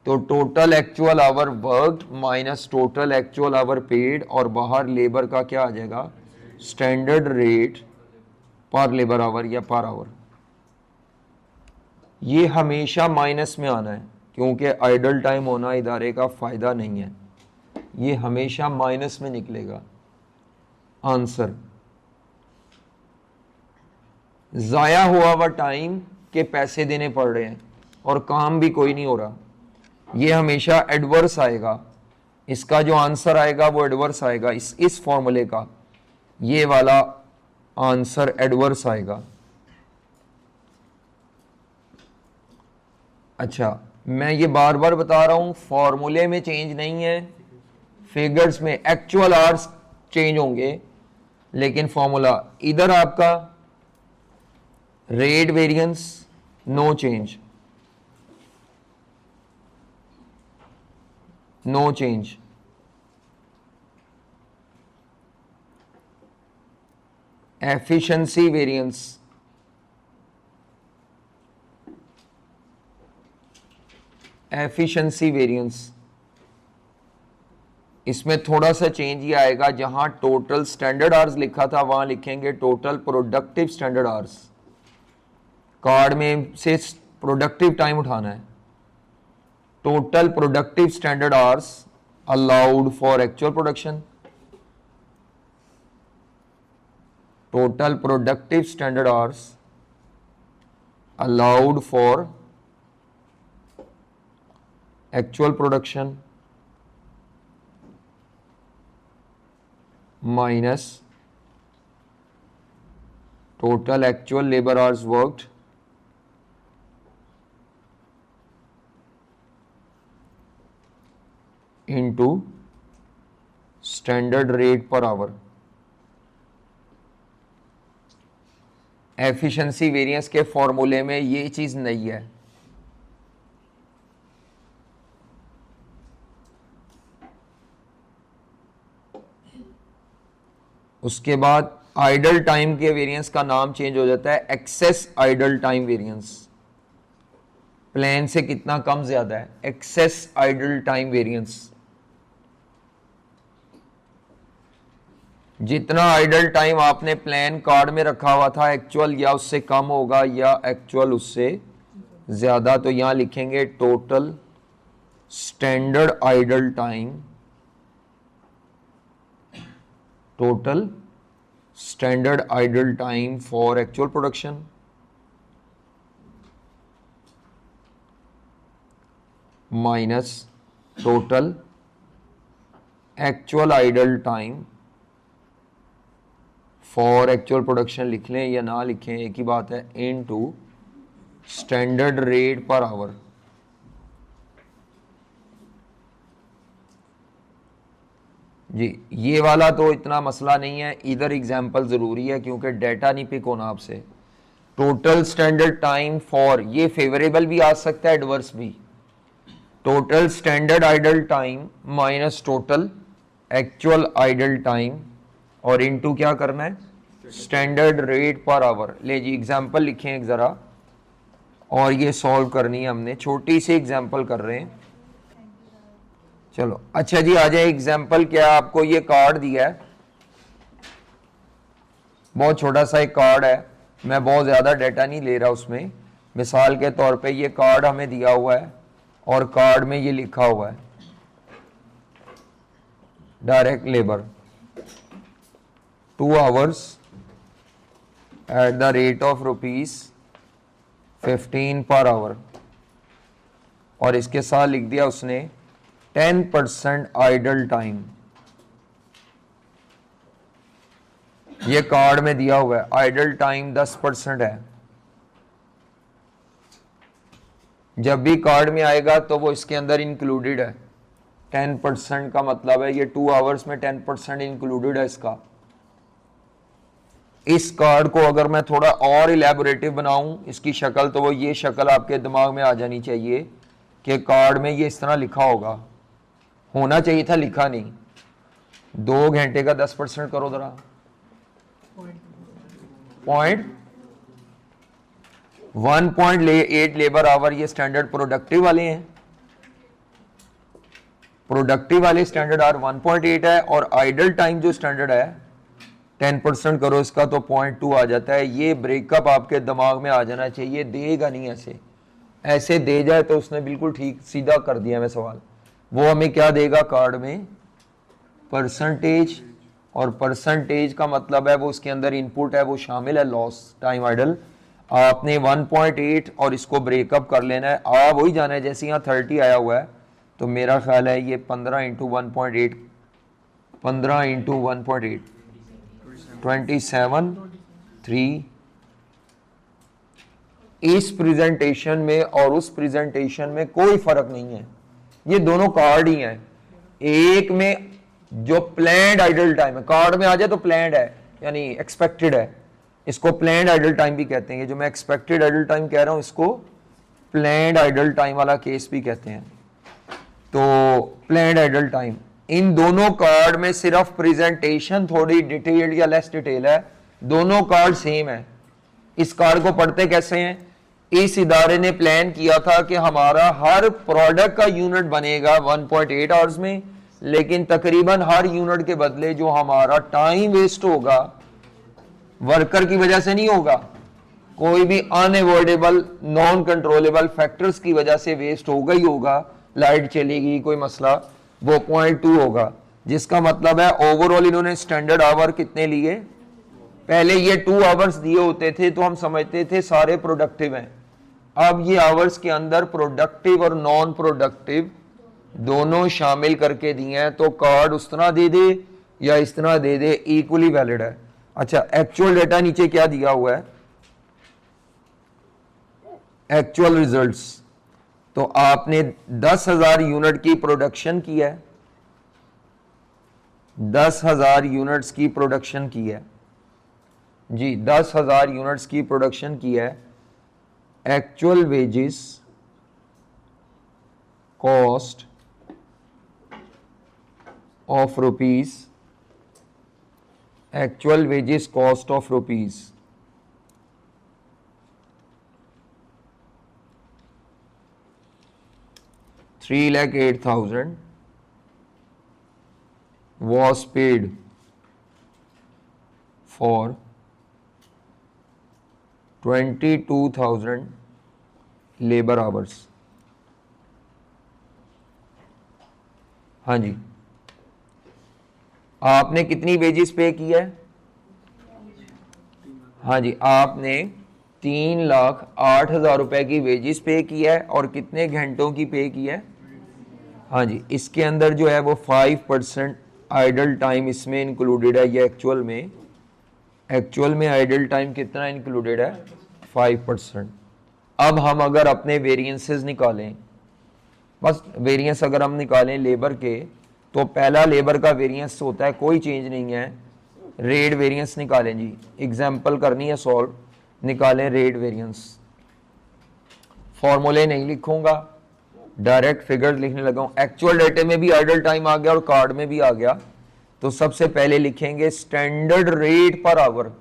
तो total actual hour worked minus total actual hour paid, और बाहर लेबर का क्या आ जाएगा, स्टैंडर्ड रेट पर लेबर आवर या पर आवर। ये हमेशा माइनस में आना है, क्योंकि आइडल टाइम होना इदारे का फायदा नहीं है, ये हमेशा माइनस में निकलेगा आंसर। जाया हुआ हुआ टाइम के पैसे देने पड़ रहे हैं और काम भी कोई नहीं हो रहा, ये हमेशा एडवर्स आएगा। इसका जो आंसर आएगा वो एडवर्स आएगा, इस फॉर्मूले का ये वाला आंसर एडवर्स आएगा। अच्छा, मैं ये बार बार बता रहा हूं, फॉर्मूले में चेंज नहीं है, फिगर्स में एक्चुअल आवर्स चेंज होंगे, लेकिन फॉर्मूला इधर आपका rate variance no change, no change. Efficiency variance, efficiency variance, इसमें थोड़ा सा चेंज ही आएगा, जहां टोटल स्टैंडर्ड आवर्स लिखा था वहां लिखेंगे total productive standard hours. Card में से प्रोडक्टिव टाइम उठाना है। Total productive standard hours allowed for actual production, total productive standard hours allowed for actual production minus total actual labour hours worked into standard rate per our. Efficiency variance के फॉर्मूले में ये चीज नहीं है। उसके बाद आइडल टाइम के वेरिएंस का नाम चेंज हो जाता है excess idle time variance. Plan से कितना कम ज्यादा है, एक्सेस आइडल टाइम वेरिएंस। जितना आइडल टाइम आपने प्लान कार्ड में रखा हुआ था एक्चुअल या उससे कम होगा या एक्चुअल उससे ज्यादा, तो यहां लिखेंगे total standard idle time, total standard idle time for actual production minus total actual idle time for actual production. लिख लें या ना लिखें एक ही बात है, into standard rate per hour. जी ये वाला तो इतना मसला नहीं है, इधर एग्जाम्पल जरूरी है क्योंकि डेटा नहीं पिक होना आपसे। टोटल स्टैंडर्ड टाइम फॉर, ये फेवरेबल भी आ सकता है एडवर्स भी। Total standard idle time minus total actual idle time और इनटू क्या करना है, स्टैंडर्ड रेट पर आवर। ले जी एग्जाम्पल लिखें एक जरा, और ये सॉल्व करनी है हमने, छोटी सी एग्जाम्पल कर रहे हैं। चलो अच्छा जी आ जाए एग्जाम्पल। क्या आपको ये कार्ड दिया है, बहुत छोटा सा एक कार्ड है, मैं बहुत ज्यादा डेटा नहीं ले रहा उसमें। मिसाल के तौर पे ये कार्ड हमें दिया हुआ है और कार्ड में ये लिखा हुआ है direct labour 2 hours at the rate of ₹15 पर आवर, और इसके साथ लिख दिया उसने 10% आइडल टाइम। ये कार्ड में दिया हुआ है, आइडल टाइम 10% है। जब भी कार्ड में आएगा तो वो इसके अंदर इंक्लूडेड है। 10% का मतलब है ये 2 आवर्स में 10% इंक्लूडेड है इसका। इस कार्ड को अगर मैं थोड़ा और इलेबोरेटिव बनाऊं इसकी शक्ल, तो वो ये शक्ल आपके दिमाग में आ जानी चाहिए कि कार्ड में ये इस तरह लिखा होना चाहिए था, लिखा नहीं। 2 घंटे का 10% करो जरा, पॉइंट 1.8 लेबर आवर। ये स्टैंडर्ड प्रोडक्टिव वाले हैं, प्रोडक्टिव वाले स्टैंडर्ड आवर 1.8 है, और आइडल टाइम जो स्टैंडर्ड है 10% करो इसका तो 0.2 आ जाता है। ये ब्रेकअप आपके दिमाग में आ जाना चाहिए। देगा नहीं ऐसे, ऐसे दे जाए तो उसने बिल्कुल ठीक सीधा कर दिया मैं सवाल। वो हमें क्या देगा कार्ड में, परसेंटेज, और परसेंटेज का मतलब है वो उसके अंदर इनपुट है, वो शामिल है लॉस टाइम आइडल। आपने 1.8 और इसको ब्रेकअप कर लेना है, वही जाना है। जैसे यहाँ 30 आया हुआ है तो मेरा ख्याल है ये 15 इंटू 1.8, 15 इंटू 1.8 27, 3। इस प्रेजेंटेशन में और उस प्रेजेंटेशन में कोई फर्क नहीं है, ये दोनों कार्ड ही हैं। एक में जो प्लान्ड आइडल टाइम है, कार्ड में आ जाए तो प्लान्ड है यानी एक्सपेक्टेड है, इसको प्लान्ड आइडल टाइम भी कहते हैं। जो मैं एक्सपेक्टेड आइडल टाइम कह रहा हूं इसको प्लान्ड आइडल टाइम वाला केस भी कहते हैं। तो प्लान्ड आइडल टाइम, इन दोनों कार्ड में सिर्फ प्रेजेंटेशन थोड़ी डिटेल्ड या लेस डिटेल है, दोनों कार्ड सेम है। इस कार्ड को पढ़ते कैसे हैं? इस इदारे ने प्लान किया था कि हमारा हर प्रोडक्ट का यूनिट बनेगा 1.8 आवर्स में, लेकिन तकरीबन हर यूनिट के बदले जो हमारा टाइम वेस्ट होगा वर्कर की वजह से नहीं होगा, कोई भी अनअवॉइडेबल नॉन कंट्रोलेबल फैक्टर्स की वजह से वेस्ट होगा ही होगा। लाइट चलेगी, कोई मसला, वो 0.2 होगा, जिसका मतलब है ओवरऑल इन्होंने स्टैंडर्ड आवर कितने लिए? पहले ये 2 आवर्स दिए होते थे तो हम समझते थे सारे प्रोडक्टिव हैं। अब ये आवर्स के अंदर प्रोडक्टिव और नॉन प्रोडक्टिव दोनों शामिल करके दिए हैं, तो कार्ड उस तरह दे दे या इस तरह दे दे, इक्वली वैलिड है। अच्छा, एक्चुअल डेटा नीचे क्या दिया हुआ है? Actual results. तो आपने 10,000 यूनिट की प्रोडक्शन की है, 10,000 यूनिट्स की प्रोडक्शन की है जी, 10,000 यूनिट्स की प्रोडक्शन की है। Actual wages cost of rupees, actual wages cost of rupees 3,08,000 was paid for 22,000 labour hours. हाँ जी, आपने कितनी वेजेस पे की है? हाँ जी, आपने 3,08,000 रुपए की वेजेस पे की है और कितने घंटों की पे की है? हाँ जी, इसके अंदर जो है वो 5% आइडल टाइम इसमें इंक्लूडेड है। ये एक्चुअल में आइडल टाइम कितना इंक्लूडेड है? 5%। अब हम अगर अपने वेरिएंसेस निकालें, बस वेरिएंस अगर हम निकालें लेबर के, तो पहला लेबर का वेरिएंस होता है, कोई चेंज नहीं है, रेट वेरिएंस निकालें जी। एग्जाम्पल करनी है सॉल्व, निकालें रेट वेरिएंस। फॉर्मूले नहीं लिखूंगा, डायरेक्ट फिगर्स लिखने लगा हूं। एक्चुअल डेटे में भी आइडल टाइम आ गया और कार्ड में भी आ गया, तो सबसे पहले लिखेंगे standard rate per our.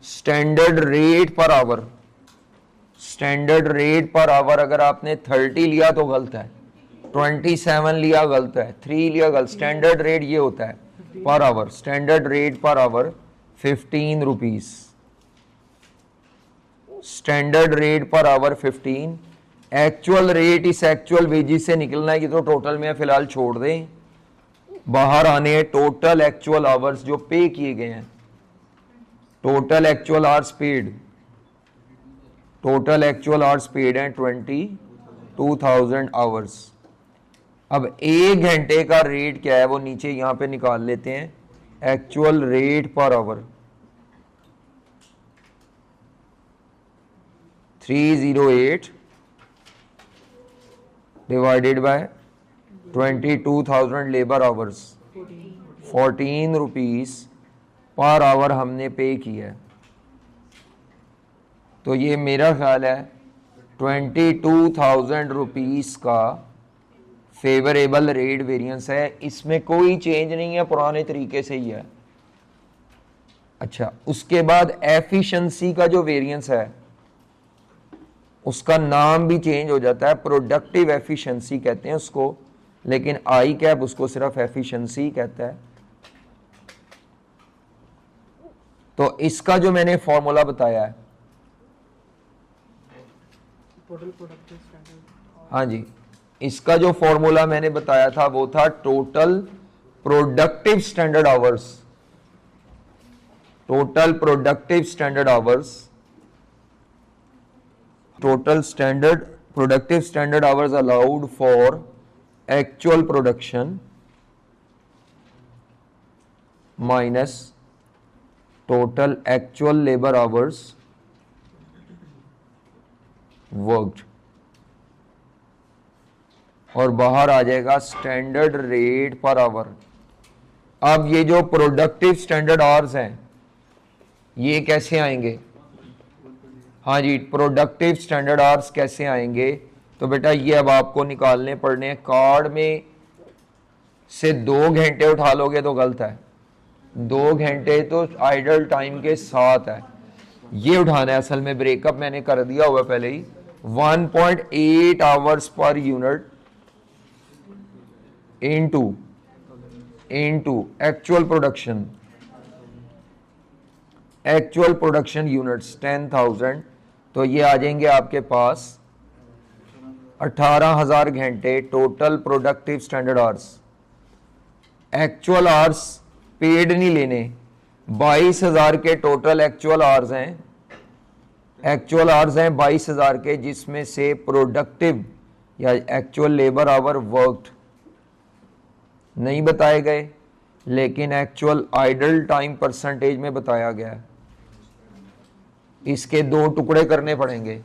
Standard rate per our, standard rate per our अगर आपने 30 लिया तो गलत है, 27 लिया गलत है, 3 लिया गलत। स्टैंडर्ड रेट ये होता है per hour, standard rate per our 15 rupees, standard rate per our 15। Actual rate इस एक्चुअल वेजेस से निकलना है, कि तो टोटल में फिलहाल छोड़ दें, बाहर आने हैं टोटल एक्चुअल आवर्स जो पे किए गए हैं, total actual hours paid, total actual hours paid हैं 22,000 आवर्स। अब 1 घंटे का रेट क्या है वो नीचे यहां पे निकाल लेते हैं, actual rate per our 308 divided by 22,000 labour hours, 14 rupees per hour हमने पे किया है। तो ये मेरा ख्याल है 22,000 रुपीज का फेवरेबल रेट वेरिएंस है, इसमें कोई चेंज नहीं है, पुराने तरीके से ही है। अच्छा, उसके बाद एफिशिएंसी का जो वेरिएंस है उसका नाम भी चेंज हो जाता है, प्रोडक्टिव एफिशिएंसी कहते हैं उसको, लेकिन आई कैप उसको सिर्फ एफिशिएंसी कहता है। तो इसका जो मैंने फॉर्मूला बताया है, टोटल प्रोडक्टिव स्टैंडर्ड, हाँ जी, इसका जो फॉर्मूला मैंने बताया था वो था total productive standard hours, total productive standard hours, total standard productive standard hours allowed for actual production minus total actual labour hours worked, और बाहर आ जाएगा स्टैंडर्ड रेट पर आवर। अब ये जो प्रोडक्टिव स्टैंडर्ड आवर्स हैं ये कैसे आएंगे? हाँ जी, प्रोडक्टिव स्टैंडर्ड आवर्स कैसे आएंगे? तो बेटा ये अब आपको निकालने पड़ने हैं। कार्ड में से 2 घंटे उठा लोगे तो गलत है, 2 घंटे तो आइडल टाइम के साथ है, ये उठाना है। असल में ब्रेकअप मैंने कर दिया हुआ पहले ही। 1.8 hours per unit into actual production units 10,000, तो ये आ जाएंगे आपके पास 18,000 घंटे total productive standard hours. Actual hours paid नहीं लेने, 22,000 के टोटल एक्चुअल आवर्स हैं, 22,000 के, जिसमें से प्रोडक्टिव या एक्चुअल लेबर आवर वर्कड नहीं बताए गए, लेकिन एक्चुअल आइडल टाइम परसेंटेज में बताया गया है। इसके 2 टुकड़े करने पड़ेंगे,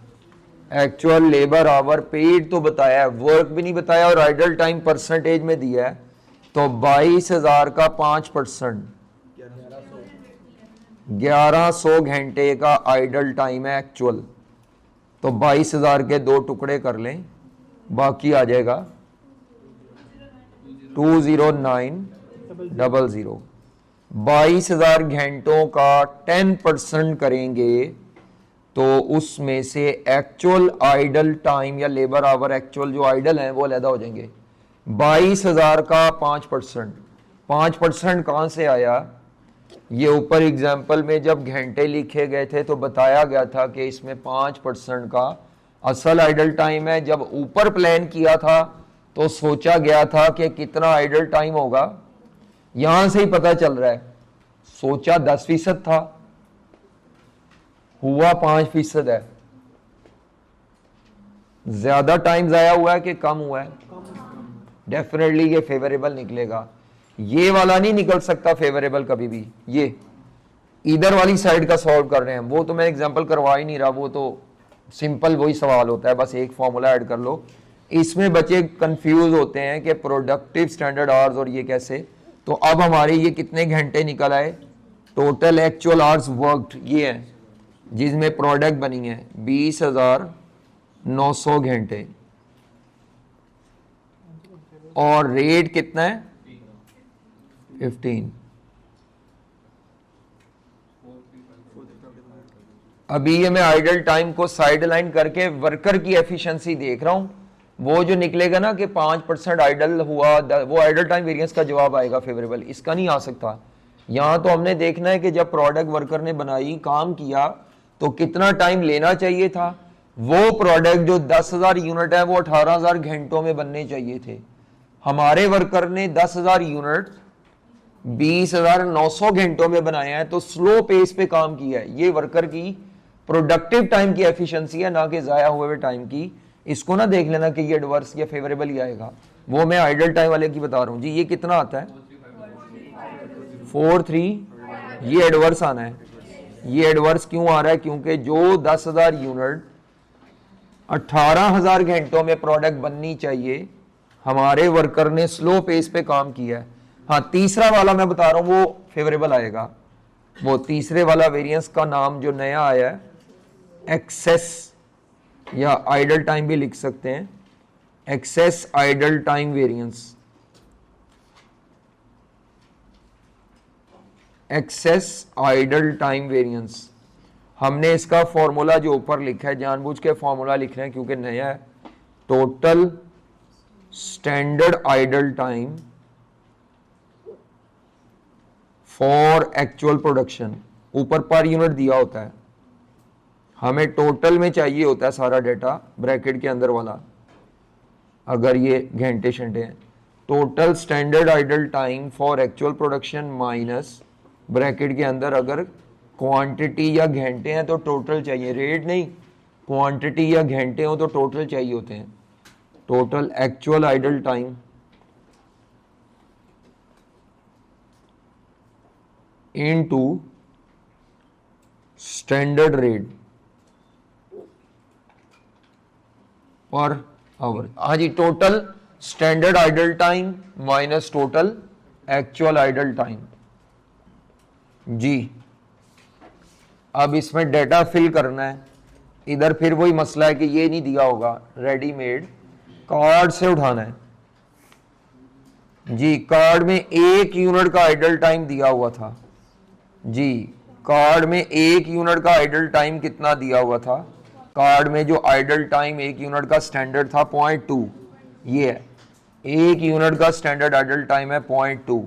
एक्चुअल लेबर आवर पेड तो बताया है, वर्क भी नहीं बताया, और आइडल टाइम परसेंटेज में दिया है। तो 22,000 का 5%, 1100 घंटे का आइडल टाइम है एक्चुअल। तो 22,000 के 2 टुकड़े कर लें, बाकी आ जाएगा 209,000। 22,000 घंटों का 10% करेंगे तो उसमें से एक्चुअल आइडल टाइम या लेबर आवर एक्चुअल जो आइडल हैं वो अलग हो जाएंगे। 22,000 का 5% कहां से आया? ये ऊपर एग्जाम्पल में जब घंटे लिखे गए थे तो बताया गया था कि इसमें 5% का असल आइडल टाइम है। जब ऊपर प्लान किया था तो सोचा गया था कि कितना आइडल टाइम होगा, यहां से ही पता चल रहा है। सोचा 10% था, हुआ 5% है। ज्यादा टाइम जाया हुआ है कि कम हुआ है? डेफिनेटली ये फेवरेबल निकलेगा। ये वाला नहीं निकल सकता फेवरेबल कभी भी। ये इधर वाली साइड का सॉल्व कर रहे हैं, वो तो मैं एग्जांपल करवा ही नहीं रहा, वो तो सिंपल वही सवाल होता है, बस एक फॉर्मूला ऐड कर लो। इसमें बच्चे कंफ्यूज होते हैं कि प्रोडक्टिव स्टैंडर्ड आवर्स और ये कैसे। तो अब हमारे ये कितने घंटे निकल आए? टोटल एक्चुअल आवर्स वर्कड ये है, जिसमें प्रोडक्ट बनी है 20,900 घंटे, और रेट कितना है? 15। अभी ये मैं आइडल टाइम को साइड लाइन करके वर्कर की एफिशिएंसी देख रहा हूं। वो जो निकलेगा ना कि 5% आइडल हुआ, वो आइडल टाइम वेरिएंस का जवाब आएगा फेवरेबल, इसका नहीं आ सकता। यहां तो हमने देखना है कि जब प्रोडक्ट वर्कर ने बनाई, काम किया, तो कितना टाइम लेना चाहिए था। वो प्रोडक्ट जो 10,000 यूनिट है वो 18,000 घंटों में बनने चाहिए थे। हमारे वर्कर ने 10,000 यूनिट 20,900 घंटों में बनाया है, तो स्लो पेस पे काम किया है। ये वर्कर की प्रोडक्टिव टाइम की एफिशिएंसी है, ना कि जाया हुए टाइम की। इसको ना देख लेना कि ये एडवर्स या फेवरेबल ही आएगा, वो मैं आइडल टाइम वाले की बता रहा हूं जी। ये कितना आता है? 4.3। ये एडवर्स आना है। ये एडवर्स क्यों आ रहा है? क्योंकि जो 10,000 यूनिट 18,000 घंटों में प्रोडक्ट बननी चाहिए, हमारे वर्कर ने स्लो पेस पे काम किया है। हाँ, तीसरा वाला मैं बता रहा हूं वो फेवरेबल आएगा। वो तीसरे वाला वेरिएंस का नाम जो नया आया है, एक्सेस या आइडल टाइम भी लिख सकते हैं, excess idle time variance. Excess idle time variance, हमने इसका फॉर्मूला जो ऊपर लिखा है, जानबूझ के फॉर्मूला लिख रहे हैं क्योंकि नया है। Total standard idle time for actual production, ऊपर पर यूनिट दिया होता है, हमें टोटल में चाहिए होता है सारा डेटा, ब्रैकेट के अंदर वाला। अगर ये घंटे शंटे हैं, total standard idle time for actual production minus bracket के अंदर अगर क्वांटिटी या घंटे हैं तो टोटल चाहिए, रेट नहीं। क्वांटिटी या घंटे हो तो टोटल चाहिए होते हैं। Total actual idle time into standard rate per hour. हाँ जी, total standard idle time minus total actual idle time जी। अब इसमें डेटा फिल करना है। इधर फिर वही मसला है कि ये नहीं दिया होगा रेडीमेड, कार्ड से उठाना है। जी कार्ड में 1 यूनिट का आइडल टाइम दिया हुआ था जी, कार्ड में 1 यूनिट का आइडल टाइम कितना दिया हुआ था? कार्ड में जो आइडल टाइम 1 यूनिट का स्टैंडर्ड था 0.2, ये है 1 यूनिट का स्टैंडर्ड आइडल टाइम है 0.2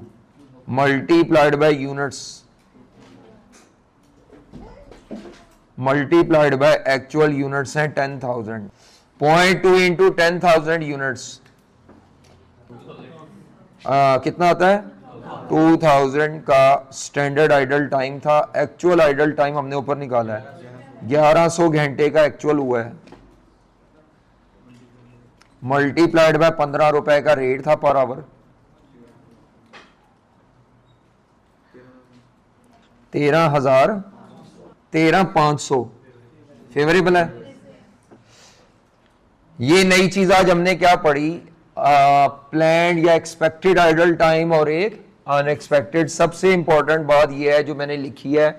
multiplied by units multiplied by actual units हैं 10,000। 0.2 इंटू 10,000 यूनिट्स कितना आता है? 2000 का स्टैंडर्ड आइडल टाइम था। एक्चुअल आइडल टाइम हमने ऊपर निकाला है 1100 घंटे का एक्चुअल हुआ है, मल्टीप्लाइड बाय 15 रुपए का रेट था पर आवर, 13,500 फेवरेबल है। ये नई चीज आज हमने क्या पढ़ी? प्लान्ड या एक्सपेक्टेड आइडल टाइम और एक अनएक्सपेक्टेड। सबसे इंपॉर्टेंट बात यह है जो मैंने लिखी है,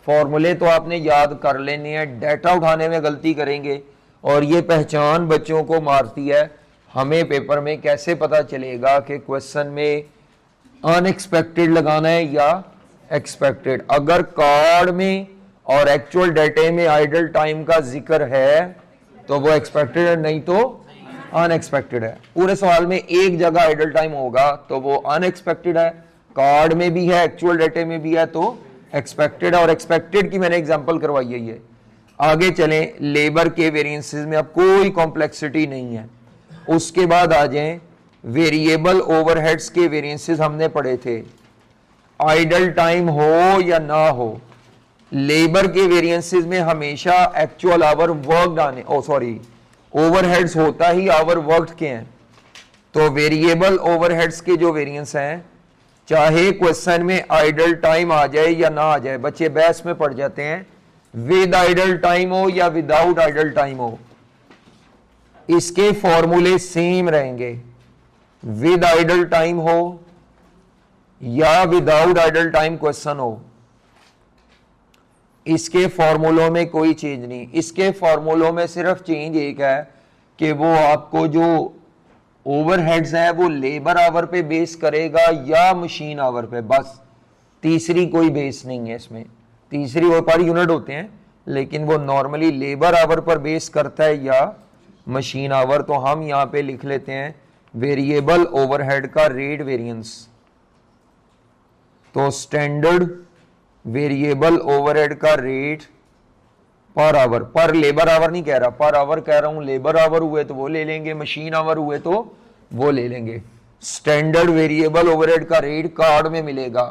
फॉर्मूले तो आपने याद कर लेने हैं, डाटा उठाने में गलती करेंगे और ये पहचान बच्चों को मारती है। हमें पेपर में कैसे पता चलेगा कि क्वेश्चन में अनएक्सपेक्टेड लगाना है या एक्सपेक्टेड? अगर कार्ड में और एक्चुअल डेटे में आइडल टाइम का जिक्र है तो वो एक्सपेक्टेड है, नहीं तो अनएक्सपेक्टेड है। पूरे सवाल में एक जगह आइडल टाइम होगा तो वो अनएक्सपेक्टेड है, कार्ड में भी है एक्चुअल डेटे में भी है तो एक्सपेक्टेड है। और एक्सपेक्टेड की मैंने एग्जांपल करवाई है ये। आगे चलें, लेबर के वेरिएंसेस में अब कोई कॉम्प्लेक्सिटी नहीं है। उसके बाद आ जाएं, वेरिएबल ओवरहेड्स के वेरिएंसेस हमने पढ़े थे। आइडल टाइम हो या ना हो, लेबर के वेरिएंसेस में हमेशा एक्चुअल आवर वर्कड आने, ओवरहेड्स होता ही आवर वर्कड के हैं। तो वेरिएबल ओवरहेड्स के जो वेरिएंस हैं, चाहे क्वेश्चन में आइडल टाइम आ जाए या ना आ जाए, बच्चे बहस में पड़ जाते हैं, विद आइडल टाइम हो या विदाउट आइडल टाइम हो, इसके फॉर्मूले सेम रहेंगे। विद आइडल टाइम हो या विदाउट आइडल टाइम क्वेश्चन हो, इसके फॉर्मूलों में कोई चेंज नहीं। इसके फॉर्मूलों में सिर्फ चेंज एक है कि वो आपको जो ओवरहेड्स है वो लेबर आवर पे बेस करेगा या मशीन आवर पे, बस। तीसरी कोई बेस नहीं है इसमें। तीसरी और पर यूनिट होते हैं लेकिन वो नॉर्मली लेबर आवर पर बेस करता है या मशीन आवर। तो हम यहां पे लिख लेते हैं वेरिएबल ओवरहेड का रेट वेरिएंस। तो स्टैंडर्ड वेरिएबल ओवरहेड का रेट पर आवर, पर लेबर आवर नहीं कह रहा, पर आवर कह रहा हूं। लेबर आवर हुए तो वो ले लेंगे, मशीन आवर हुए तो वो ले लेंगे। स्टैंडर्ड वेरिएबल ओवरहेड का रेट कार्ड में मिलेगा।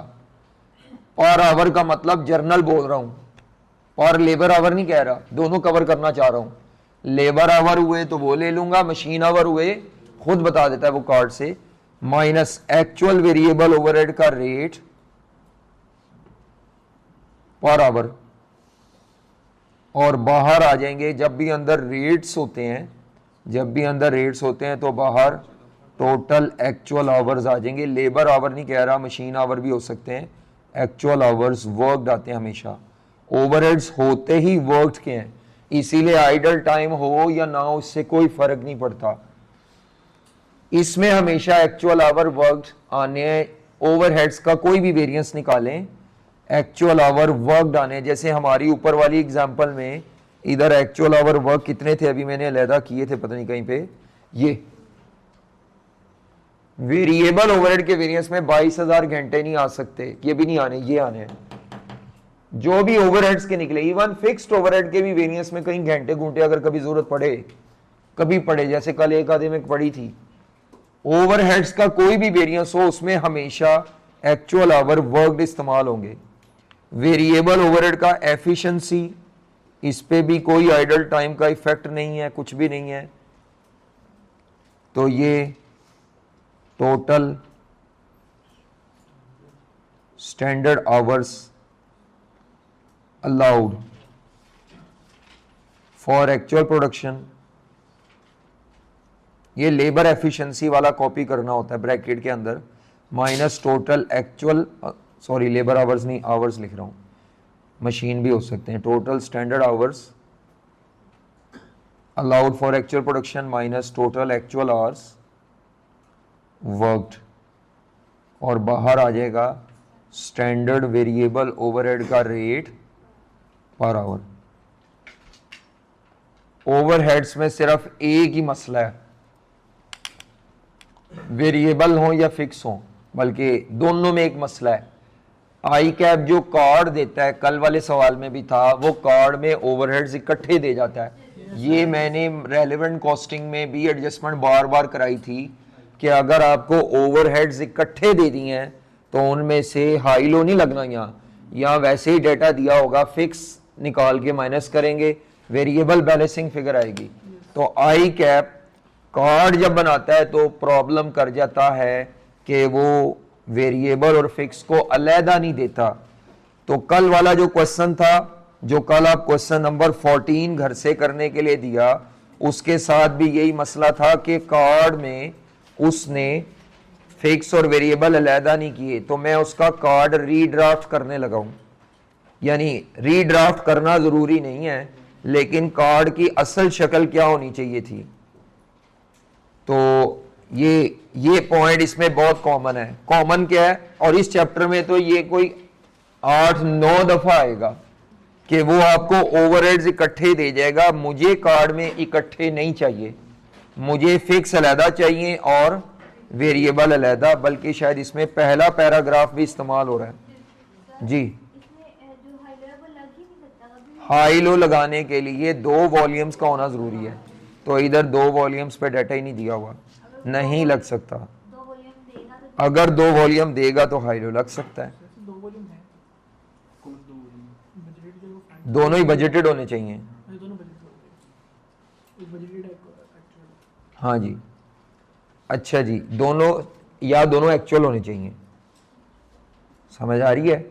पर आवर का मतलब जर्नल बोल रहा हूं, पर लेबर आवर नहीं कह रहा, दोनों कवर करना चाह रहा हूं। लेबर आवर हुए तो वो ले लूंगा, मशीन आवर हुए खुद बता देता है वो कार्ड से, माइनस एक्चुअल वेरिएबल ओवरहेड का रेट पर आवर। और बाहर आ जाएंगे, जब भी अंदर रेट्स होते हैं, जब भी अंदर रेट्स होते हैं तो बाहर टोटल एक्चुअल आवर्स आ जाएंगे। लेबर आवर नहीं कह रहा, मशीन आवर भी हो सकते हैं। एक्चुअल आवर्स वर्कड आते हैं हमेशा, ओवरहेड्स होते ही वर्कड के हैं, इसीलिए आइडल टाइम हो या ना हो इससे कोई फर्क नहीं पड़ता। इसमें हमेशा एक्चुअल आवर वर्कड आने, ओवरहेड्स का कोई भी वेरिएंस निकालें, एक्चुअल आवर वर्कड आने। जैसे हमारी ऊपर वाली एग्जांपल में इधर एक्चुअल आवर वर्क कितने थे, अभी मैंने अलहदा किए थे पता नहीं कहीं पे, ये वेरिएबल ओवरहेड के वेरिएंस में 22,000 घंटे नहीं आ सकते, ये भी नहीं आने, ये आने हैं। जो भी ओवरहेड्स के निकले, इवन फिक्स्ड ओवरहेड के भी वेरिएंस में कहीं घंटे घंटे अगर कभी जरूरत पड़े, कभी पड़े, जैसे कल एक आधे में पड़ी थी, ओवरहेड्स का कोई भी वेरिएंस हो उसमें हमेशा एक्चुअल आवर वर्कड इस्तेमाल होंगे। वेरिएबल ओवरहेड का एफिशिएंसी, इस पे भी कोई आइडल टाइम का इफेक्ट नहीं है, कुछ भी नहीं है। तो ये total standard hours allowed for actual production, ये लेबर एफिशिएंसी वाला कॉपी करना होता है ब्रैकेट के अंदर, minus total actual, sorry labour hours नहीं, आवर्स लिख रहा हूं, मशीन भी हो सकते हैं। Total standard hours allowed for actual production minus total actual hours worked और बाहर आ जाएगा स्टैंडर्ड वेरिएबल ओवरहेड का रेट पर आवर। ओवरहेड्स में सिर्फ एक ही मसला है, वेरिएबल हो या फिक्स हो, बल्कि दोनों में एक मसला है। आई कैप जो कार्ड देता है, कल वाले सवाल में भी था, वो कार्ड में ओवरहेड्स इकट्ठे दे जाता है। ये मैंने रेलेवेंट कॉस्टिंग में भी एडजस्टमेंट बार बार कराई थी कि अगर आपको ओवरहेड्स इकट्ठे दे दिए हैं तो उनमें से हाई लो नहीं लगना। यहाँ वैसे ही डेटा दिया होगा, फिक्स निकाल के माइनस करेंगे, वेरिएबल बैलेंसिंग फिगर आएगी। तो आई कैप कार्ड जब बनाता है तो प्रॉब्लम कर जाता है कि वो वेरिएबल और फिक्स को अलहदा नहीं देता। तो कल वाला जो क्वेश्चन था, जो कल आप क्वेश्चन नंबर 14 घर से करने के लिए दिया, उसके साथ भी यही मसला था कि कार्ड में उसने फिक्स और वेरिएबल अलहदा नहीं किए, तो मैं उसका कार्ड रीड्राफ्ट करने लगा हूं। यानी रीड्राफ्ट करना जरूरी नहीं है, लेकिन कार्ड की असल शक्ल क्या होनी चाहिए थी। तो ये पॉइंट इसमें बहुत कॉमन है। कॉमन क्या है, और इस चैप्टर में तो ये कोई 8-9 दफा आएगा कि वो आपको ओवरहेड्स इकट्ठे दे जाएगा। मुझे कार्ड में इकट्ठे नहीं चाहिए, मुझे फिक्स अलहदा चाहिए और वेरिएबल अलहदा। बल्कि शायद इसमें पहला पैराग्राफ भी इस्तेमाल हो रहा है जी। हाई लो लगाने के लिए 2 वॉल्यूम्स का होना जरूरी है, तो इधर 2 वॉल्यूम्स पे डाटा ही नहीं दिया हुआ, नहीं लग सकता। अगर 2 वॉल्यूम देगा तो हाई लो लग सकता है। दोनों ही बजटेड होने चाहिए। हाँ जी, अच्छा जी, दोनों एक्चुअल होने चाहिए। समझ आ रही है।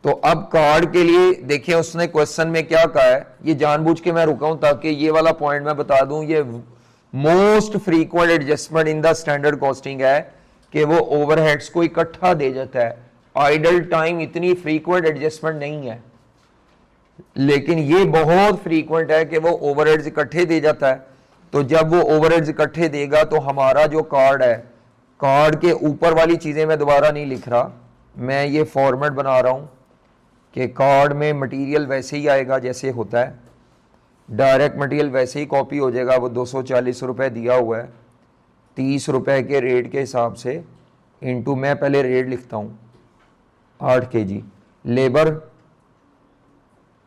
तो अब कार्ड के लिए देखिए उसने क्वेश्चन में क्या कहा है, ये जानबूझ के मैं रुका हूं ताकि ये वाला पॉइंट मैं बता दूं। ये most frequent adjustment in the standard costing है कि वो ओवरहेड्स को इकट्ठा दे जाता है। आइडल टाइम इतनी फ्रीक्वेंट एडजस्टमेंट नहीं है, लेकिन ये बहुत फ्रीक्वेंट है कि वो ओवरहेड्स इकट्ठे दे जाता है। तो जब वो ओवरहेड्स इकट्ठे देगा तो हमारा जो कार्ड है, कार्ड के ऊपर वाली चीजें मैं दोबारा नहीं लिख रहा, मैं ये फॉर्मेट बना रहा हूं कि कार्ड में मटेरियल वैसे ही आएगा जैसे होता है, डायरेक्ट मटेरियल वैसे ही कॉपी हो जाएगा। वो 240 रुपये दिया हुआ है 30 रुपये के रेट के हिसाब से, इनटू मैं पहले रेट लिखता हूँ 8 kg, लेबर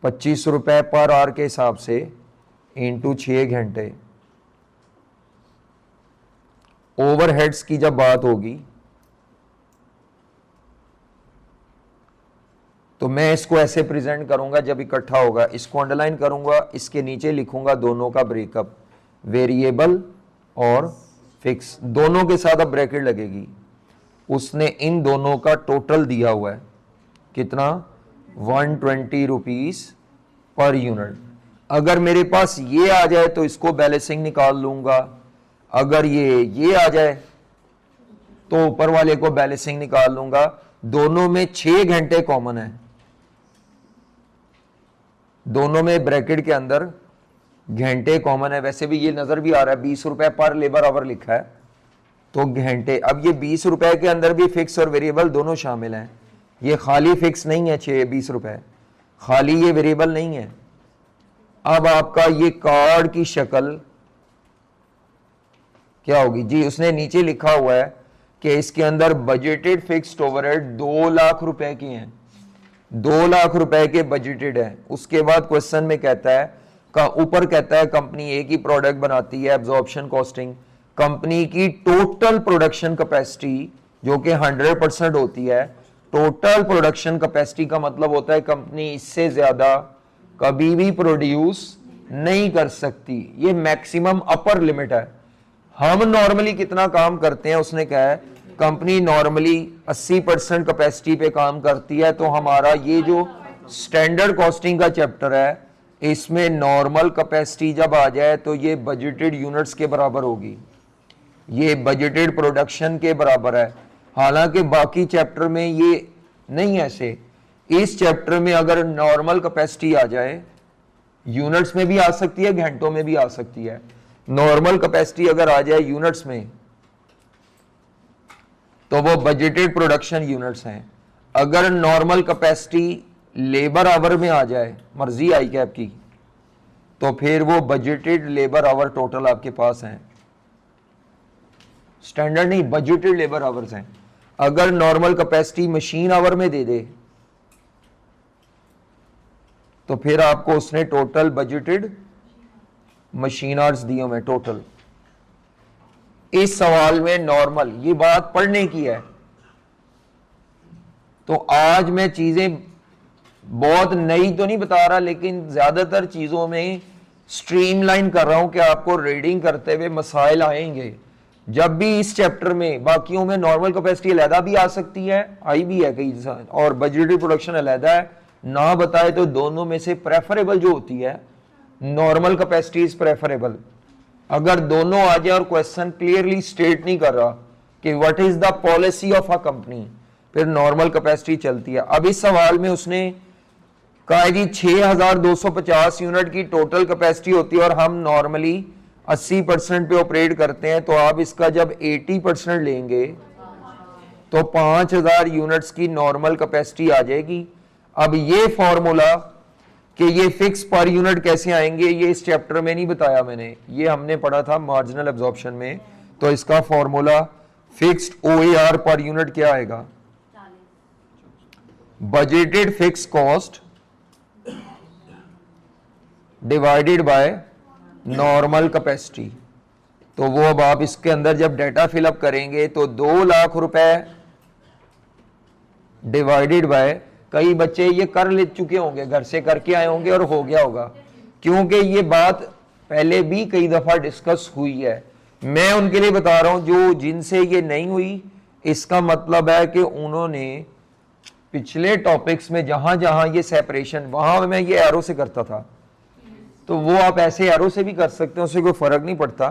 25 रुपये पर आवर के हिसाब से इंटू 6 घंटे। ओवरहेड्स की जब बात होगी तो मैं इसको ऐसे प्रेजेंट करूंगा जब इकट्ठा होगा, इसको अंडरलाइन करूंगा, इसके नीचे लिखूंगा दोनों का ब्रेकअप, वेरिएबल और फिक्स दोनों के साथ अब ब्रैकेट लगेगी। उसने इन दोनों का टोटल दिया हुआ है कितना, 120 रुपीज पर यूनिट। अगर मेरे पास ये आ जाए तो इसको बैलेंसिंग निकाल लूंगा, अगर ये आ जाए तो ऊपर वाले को बैलेंसिंग निकाल लूंगा। दोनों में 6 घंटे कॉमन है, दोनों में ब्रैकेट के अंदर घंटे कॉमन है। वैसे भी ये नजर भी आ रहा है 20 रुपए पर लेबर आवर लिखा है, तो घंटे। अब ये 20 रुपए के अंदर भी फिक्स और वेरिएबल दोनों शामिल हैं, ये खाली फिक्स नहीं है 20 रुपए, खाली ये वेरिएबल नहीं है। अब आपका ये कार्ड की शक्ल क्या होगी जी, उसने नीचे लिखा हुआ है कि इसके अंदर बजटेड फिक्स्ड ओवरहेड 2 लाख रुपए की हैं, 2 लाख रुपए के बजटेड है। उसके बाद क्वेश्चन में कहता है ऊपर कहता है कंपनी ए की प्रोडक्ट बनाती है, एब्जॉर्प्शन कॉस्टिंग, कंपनी की टोटल प्रोडक्शन कैपेसिटी जो कि 100% होती है। टोटल प्रोडक्शन कैपेसिटी का मतलब होता है कंपनी इससे ज्यादा कभी भी प्रोड्यूस नहीं कर सकती, ये मैक्सिमम अपर लिमिट है। हम नॉर्मली कितना काम करते हैं, उसने कहा है कंपनी नॉर्मली 80% कैपेसिटी पे काम करती है। तो हमारा ये जो स्टैंडर्ड कॉस्टिंग का चैप्टर है, इसमें नॉर्मल कैपेसिटी जब आ जाए तो ये बजटेड यूनिट्स के बराबर होगी, ये बजटेड प्रोडक्शन के बराबर है। हालांकि बाकी चैप्टर में ये नहीं ऐसे, इस चैप्टर में अगर नॉर्मल कैपेसिटी आ जाए, यूनिट्स में भी आ सकती है, घंटों में भी आ सकती है। नॉर्मल कैपेसिटी अगर आ जाए यूनिट्स में तो वो बजटेड प्रोडक्शन यूनिट्स हैं। अगर नॉर्मल कैपेसिटी लेबर आवर में आ जाए मर्जी आई कैप की, तो फिर वो बजटेड लेबर आवर टोटल आपके पास हैं, स्टैंडर्ड नहीं, बजटेड लेबर आवर्स हैं। अगर नॉर्मल कैपेसिटी मशीन आवर में दे दे तो फिर आपको उसने टोटल बजटेड मशीन आवर्स दिए हुए टोटल। इस सवाल में नॉर्मल, ये बात पढ़ने की है, तो आज मैं चीजें बहुत नई तो नहीं बता रहा, लेकिन ज्यादातर चीजों में स्ट्रीमलाइन कर रहा हूं कि आपको रीडिंग करते हुए मसाइल आएंगे। जब भी इस चैप्टर में, बाकियों में नॉर्मल कैपेसिटी अलहदा भी आ सकती है, आई भी है कई, और बजटेड प्रोडक्शन अलहदा है, ना बताए तो दोनों में से प्रेफरेबल जो होती है नॉर्मल कैपेसिटी इज प्रेफरेबल। अगर दोनों आ जाए और क्वेश्चन क्लियरली स्टेट नहीं कर रहा कि what is the policy of a company, फिर नॉर्मल कैपेसिटी चलती है। अब इस सवाल में उसने कहा जी 6250 यूनिट की टोटल कैपेसिटी होती है और हम नॉर्मली 80% पे ऑपरेट करते हैं, तो आप इसका जब 80% लेंगे तो 5000 यूनिट्स की नॉर्मल कैपेसिटी आ जाएगी। अब ये फॉर्मूला कि ये फिक्स पर यूनिट कैसे आएंगे, ये इस चैप्टर में नहीं बताया मैंने, ये हमने पढ़ा था मार्जिनल एब्जॉर्प्शन में। तो इसका formula fixed OAR per unit क्या आएगा, budgeted fix cost divided by normal capacity. तो वो अब आप इसके अंदर जब डाटा फिलअप करेंगे तो 2 लाख रुपए डिवाइडेड बाय, कई बच्चे ये कर ले चुके होंगे, घर से करके आए होंगे और हो गया होगा, क्योंकि ये बात पहले भी कई दफा डिस्कस हुई है। मैं उनके लिए बता रहा हूं जो जिनसे ये नहीं हुई, इसका मतलब है कि उन्होंने पिछले टॉपिक्स में जहां जहां ये सेपरेशन, वहां मैं ये एरो से करता था, तो वो आप ऐसे एरो से भी कर सकते हैं, उससे कोई फर्क नहीं पड़ता।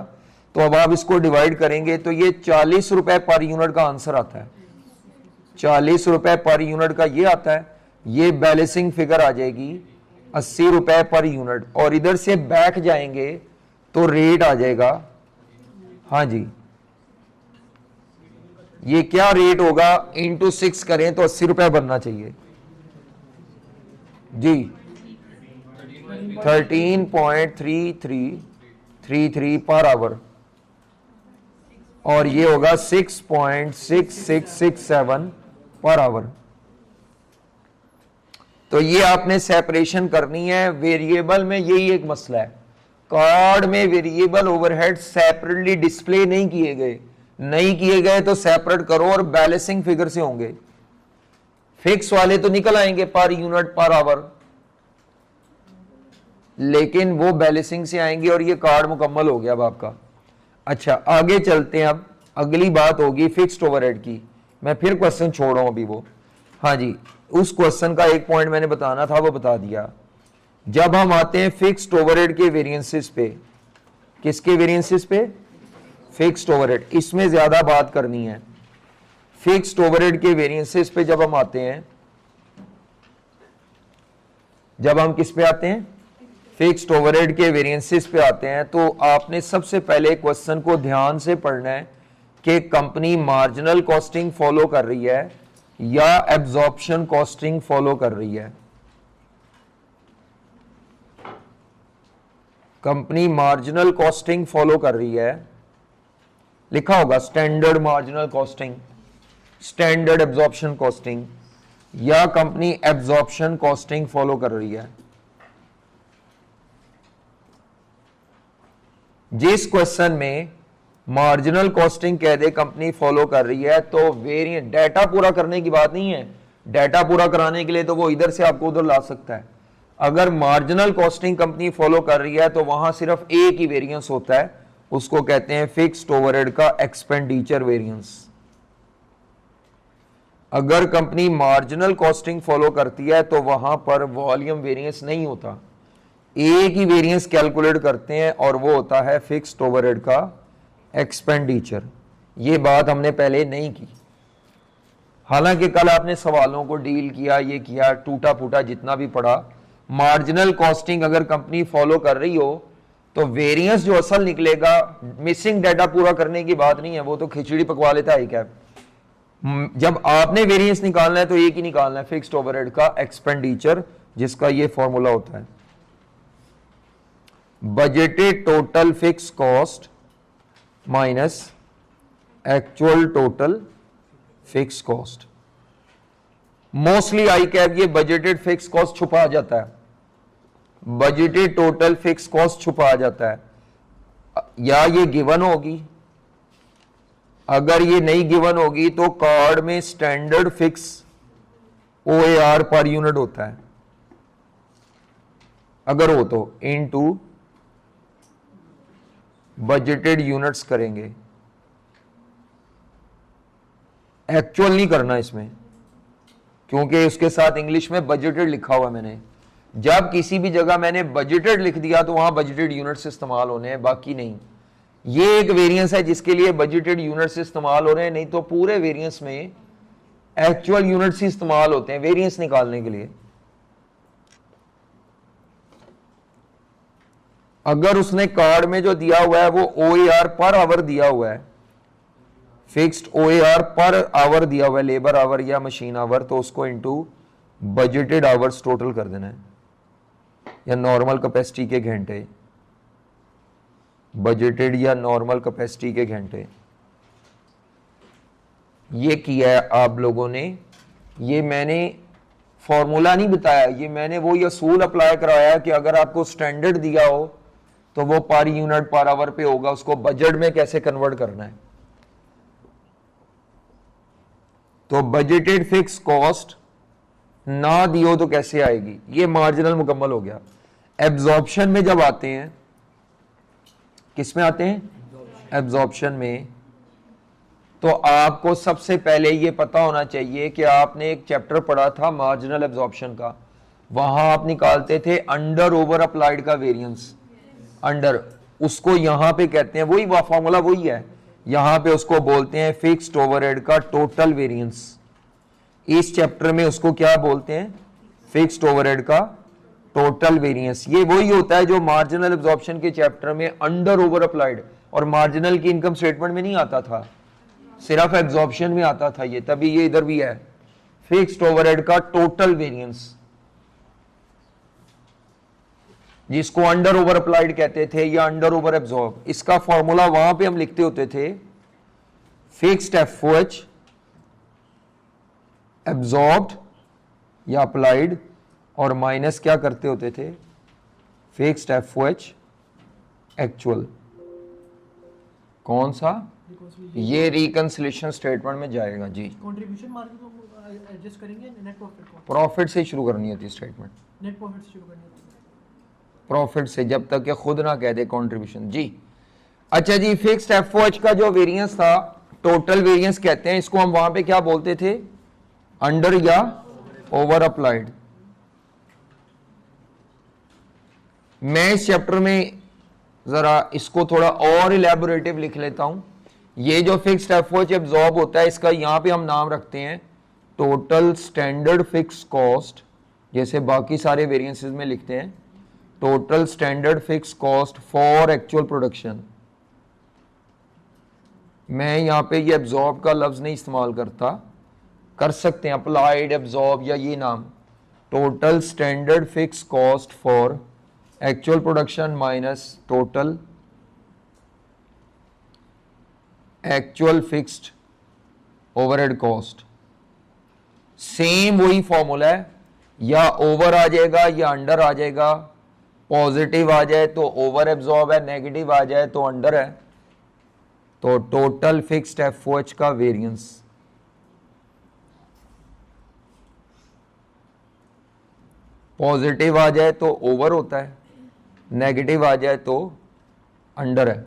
तो अब आप इसको डिवाइड करेंगे तो ये 40 रुपए पर यूनिट का आंसर आता है, 40 रुपए पर यूनिट का ये आता है। ये बैलेंसिंग फिगर आ जाएगी 80 रुपए पर यूनिट, और इधर से बैक जाएंगे तो रेट आ जाएगा, हाँ जी, ये क्या रेट होगा, इंटू 6 करें तो 80 रुपए बनना चाहिए जी, 13.3333 पर आवर, और ये होगा 6.6667 पर आवर। तो ये आपने सेपरेशन करनी है। वेरिएबल में यही एक मसला है, कार्ड में वेरिएबल ओवरहेड सेपरेटली डिस्प्ले नहीं किए गए, तो सेपरेट करो और बैलेंसिंग फिगर से होंगे। फिक्स वाले तो निकल आएंगे पर यूनिट पर आवर, लेकिन वो बैलेंसिंग से आएंगे और ये कार्ड मुकम्मल हो गया अब आपका। अच्छा, आगे चलते हैं। अब अगली बात होगी फिक्स्ड ओवरहेड की। मैं फिर क्वेश्चन छोड़ रहा हूं अभी वो, हाँ जी, उस क्वेश्चन का एक पॉइंट मैंने बताना था, वो बता दिया। जब हम आते हैं फिक्स्ड ओवरहेड के वेरिएंसेस पे, किसके वेरिएंसेस पे, फिक्स्ड ओवरहेड, इसमें ज्यादा बात करनी है। फिक्स्ड ओवरहेड के वेरिएंसेस पे जब हम आते हैं, जब हम किस पे आते हैं, फिक्स्ड ओवरहेड के वेरिएंसेस पे आते हैं, तो आपने सबसे पहले क्वेश्चन को ध्यान से पढ़ना है कि कंपनी मार्जिनल कॉस्टिंग फॉलो कर रही है या एब्जॉर्प्शन कॉस्टिंग फॉलो कर रही है। कंपनी मार्जिनल कॉस्टिंग फॉलो कर रही है, लिखा होगा standard marginal costing, standard absorption costing, या कंपनी एब्जॉर्प्शन कॉस्टिंग फॉलो कर रही है। जिस क्वेश्चन में मार्जिनल कॉस्टिंग कह दे कंपनी फॉलो कर रही है, तो वेरिएंट, डाटा पूरा करने की बात नहीं है, डाटा पूरा कराने के लिए तो वो इधर से आपको उधर ला सकता है। अगर मार्जिनल कॉस्टिंग कंपनी फॉलो कर रही है तो वहां सिर्फ एक ही वेरिएंस होता है, उसको कहते हैं फिक्स्ड ओवरहेड का एक्सपेंडिचर वेरिएंस। अगर कंपनी मार्जिनल कॉस्टिंग फॉलो करती है तो वहां पर वॉल्यूम वेरिएंस नहीं होता, एक ही वेरिएंस कैलकुलेट करते हैं और वो होता है फिक्स्ड ओवरहेड का एक्सपेंडिचर। ये बात हमने पहले नहीं की, हालांकि कल आपने सवालों को डील किया, ये किया, टूटा फूटा जितना भी पढ़ा। मार्जिनल कॉस्टिंग अगर कंपनी फॉलो कर रही हो तो वेरिएंस जो असल निकलेगा, मिसिंग डाटा पूरा करने की बात नहीं है, वो तो खिचड़ी पकवा लेता है क्या, जब आपने वेरिएंस निकालना है तो एक ही निकालना है, फिक्स्ड ओवरहेड का एक्सपेंडिचर, जिसका ये फॉर्मूला होता है budgeted total fix cost minus actual total fix cost. Mostly I cap ये बजटेड फिक्स कॉस्ट छुपा जाता है, बजटेड टोटल फिक्स कॉस्ट छुपा जाता है, या ये गिवन होगी। अगर ये नहीं गिवन होगी तो कार्ड में standard fix OAR per unit होता है, अगर हो तो इनटू बजटेड यूनिट्स करेंगे। एक्चुअल नहीं करना इसमें, क्योंकि उसके साथ इंग्लिश में बजटेड लिखा हुआ है मैंने। जब किसी भी जगह मैंने बजटेड लिख दिया तो वहां बजटेड यूनिट्स इस्तेमाल होने हैं, बाकी नहीं। ये एक वेरिएंस है जिसके लिए बजटेड यूनिट्स इस्तेमाल हो रहे हैं, नहीं तो पूरे वेरिएंस में एक्चुअल यूनिट्स ही इस्तेमाल होते हैं वेरिएंस निकालने के लिए। अगर उसने कार्ड में जो दिया हुआ है वो OAR पर आवर दिया हुआ है, फिक्स्ड OAR पर आवर दिया हुआ है, लेबर आवर या मशीन आवर, तो उसको इनटू बजटेड आवर्स टोटल कर देना है, या नॉर्मल कैपेसिटी के घंटे, बजटेड या नॉर्मल कैपेसिटी के घंटे। ये किया है आप लोगों ने, ये मैंने फॉर्मूला नहीं बताया, ये मैंने वो ये असूल अप्लाई कराया कि अगर आपको स्टैंडर्ड दिया हो तो वो पर यूनिट पर आवर पे होगा, उसको बजट में कैसे कन्वर्ट करना है। तो बजटेड फिक्स कॉस्ट ना दियो तो कैसे आएगी, ये मार्जिनल मुकम्मल हो गया। एब्जॉर्प्शन में जब आते हैं, किस में आते हैं, एब्जॉर्प्शन में, तो आपको सबसे पहले ये पता होना चाहिए कि आपने एक चैप्टर पढ़ा था मार्जिनल एब्जॉर्प्शन का, वहां आप निकालते थे अंडर ओवर अप्लाइड का वेरिएंस। अंडर उसको यहां पे कहते हैं, वही फॉर्मूला वही है, यहां पे उसको बोलते हैं फिक्स्ड ओवरहेड का टोटल वेरिएंस। इस चैप्टर में उसको क्या बोलते हैं, फिक्स्ड ओवरहेड का टोटल वेरिएंस। ये वही होता है जो मार्जिनल एब्जॉर्प्शन के चैप्टर में अंडर ओवर अप्लाइड और मार्जिनल की इनकम स्टेटमेंट में नहीं आता था, सिर्फ एब्जॉर्प्शन में आता था ये, तभी ये इधर भी है फिक्स्ड ओवरहेड का टोटल वेरिएंस, जिसको अंडर ओवर अप्लाइड कहते थे या अंडर ओवर एब्जॉर्ब। इसका फॉर्मूला वहां पे हम लिखते होते थे फिक्स्ड FOH एब्जॉर्ब्ड या अप्लाइड, और माइनस क्या करते होते थे, फिक्स्ड FOH एक्चुअल। कौन सा, ये रिकंसिलिएशन स्टेटमेंट में जाएगा जी। कंट्रीब्यूशन मार्जिन को एडजस्ट करेंगे, नेट प्रॉफिट को प्रॉफिट से शुरू करनी होती है स्टेटमेंट, नेट प्रॉफिट से शुरू करनी होती है, प्रॉफिट से, जब तक कि खुद ना कह दे कंट्रीब्यूशन जी। अच्छा जी, फिक्स्ड FOH का जो वेरिएंस था टोटल वेरिएंस कहते हैं इसको, हम वहां पे क्या बोलते थे, अंडर या ओवर अप्लाइड। मैं इस चैप्टर में जरा इसको थोड़ा और इलेबोरेटिव लिख लेता हूं। ये जो फिक्स्ड FOH एब्जॉर्ब होता है, इसका यहां पे हम नाम रखते हैं टोटल स्टैंडर्ड फिक्स कॉस्ट, जैसे बाकी सारे वेरिएंसेस में लिखते हैं total standard fix cost for actual production. मैं यहां पे ये एब्जॉर्ब का लफ्ज नहीं इस्तेमाल करता, कर सकते हैं अप्लाइड, एब्जॉर्ब या ये नाम, total standard fix cost for actual production minus total actual fixed overhead cost. Same वही फॉर्मूला है, या ओवर आ जाएगा या अंडर आ जाएगा, पॉजिटिव आ जाए तो ओवर एब्जॉर्ब है, नेगेटिव आ जाए तो अंडर है। तो टोटल फिक्स्ड FOH का वेरिएंस, पॉजिटिव आ जाए तो ओवर होता है, नेगेटिव आ जाए तो अंडर है।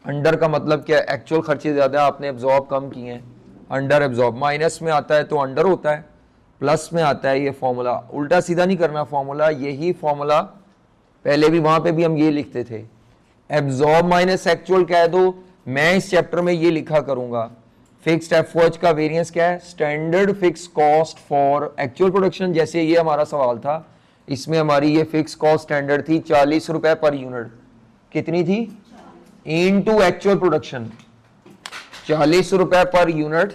अंडर का मतलब क्या है, एक्चुअल खर्चे ज्यादा आपने एब्जॉर्ब कम किए हैं, अंडर एब्जॉर्ब। माइनस में आता है तो अंडर होता है, प्लस में आता है ये फॉर्मूला। उल्टा सीधा नहीं करना फॉर्मूला, यही फॉर्मूला पहले भी वहां पे भी हम ये लिखते थे, एब्जॉर्ब माइनस एक्चुअल कह दो। मैं इस चैप्टर में ये लिखा करूंगा फिक्स्ड FOH का वेरिएंस क्या है, standard fix cost for actual production. जैसे ये हमारा सवाल था, इसमें हमारी ये फिक्स कॉस्ट स्टैंडर्ड थी 40 रुपए पर यूनिट, कितनी थी, इनटू एक्चुअल प्रोडक्शन 40 रुपए per unit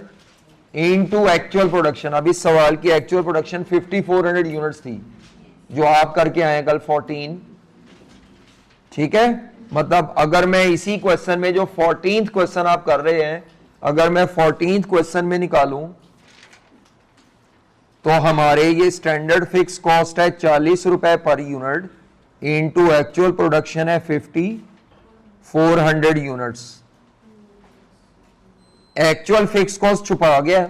into actual production. अभी सवाल की एक्चुअल प्रोडक्शन 5400 यूनिट्स थी जो आप करके आए कल 14। ठीक है, मतलब अगर मैं इसी क्वेश्चन में जो 14th क्वेश्चन आप कर रहे हैं, अगर मैं 14th क्वेश्चन में निकालूं तो हमारे ये स्टैंडर्ड फिक्स कॉस्ट है 40 रुपए per unit, into actual production है 5400 यूनिट्स। एक्चुअल फिक्स कॉस्ट छुपा गया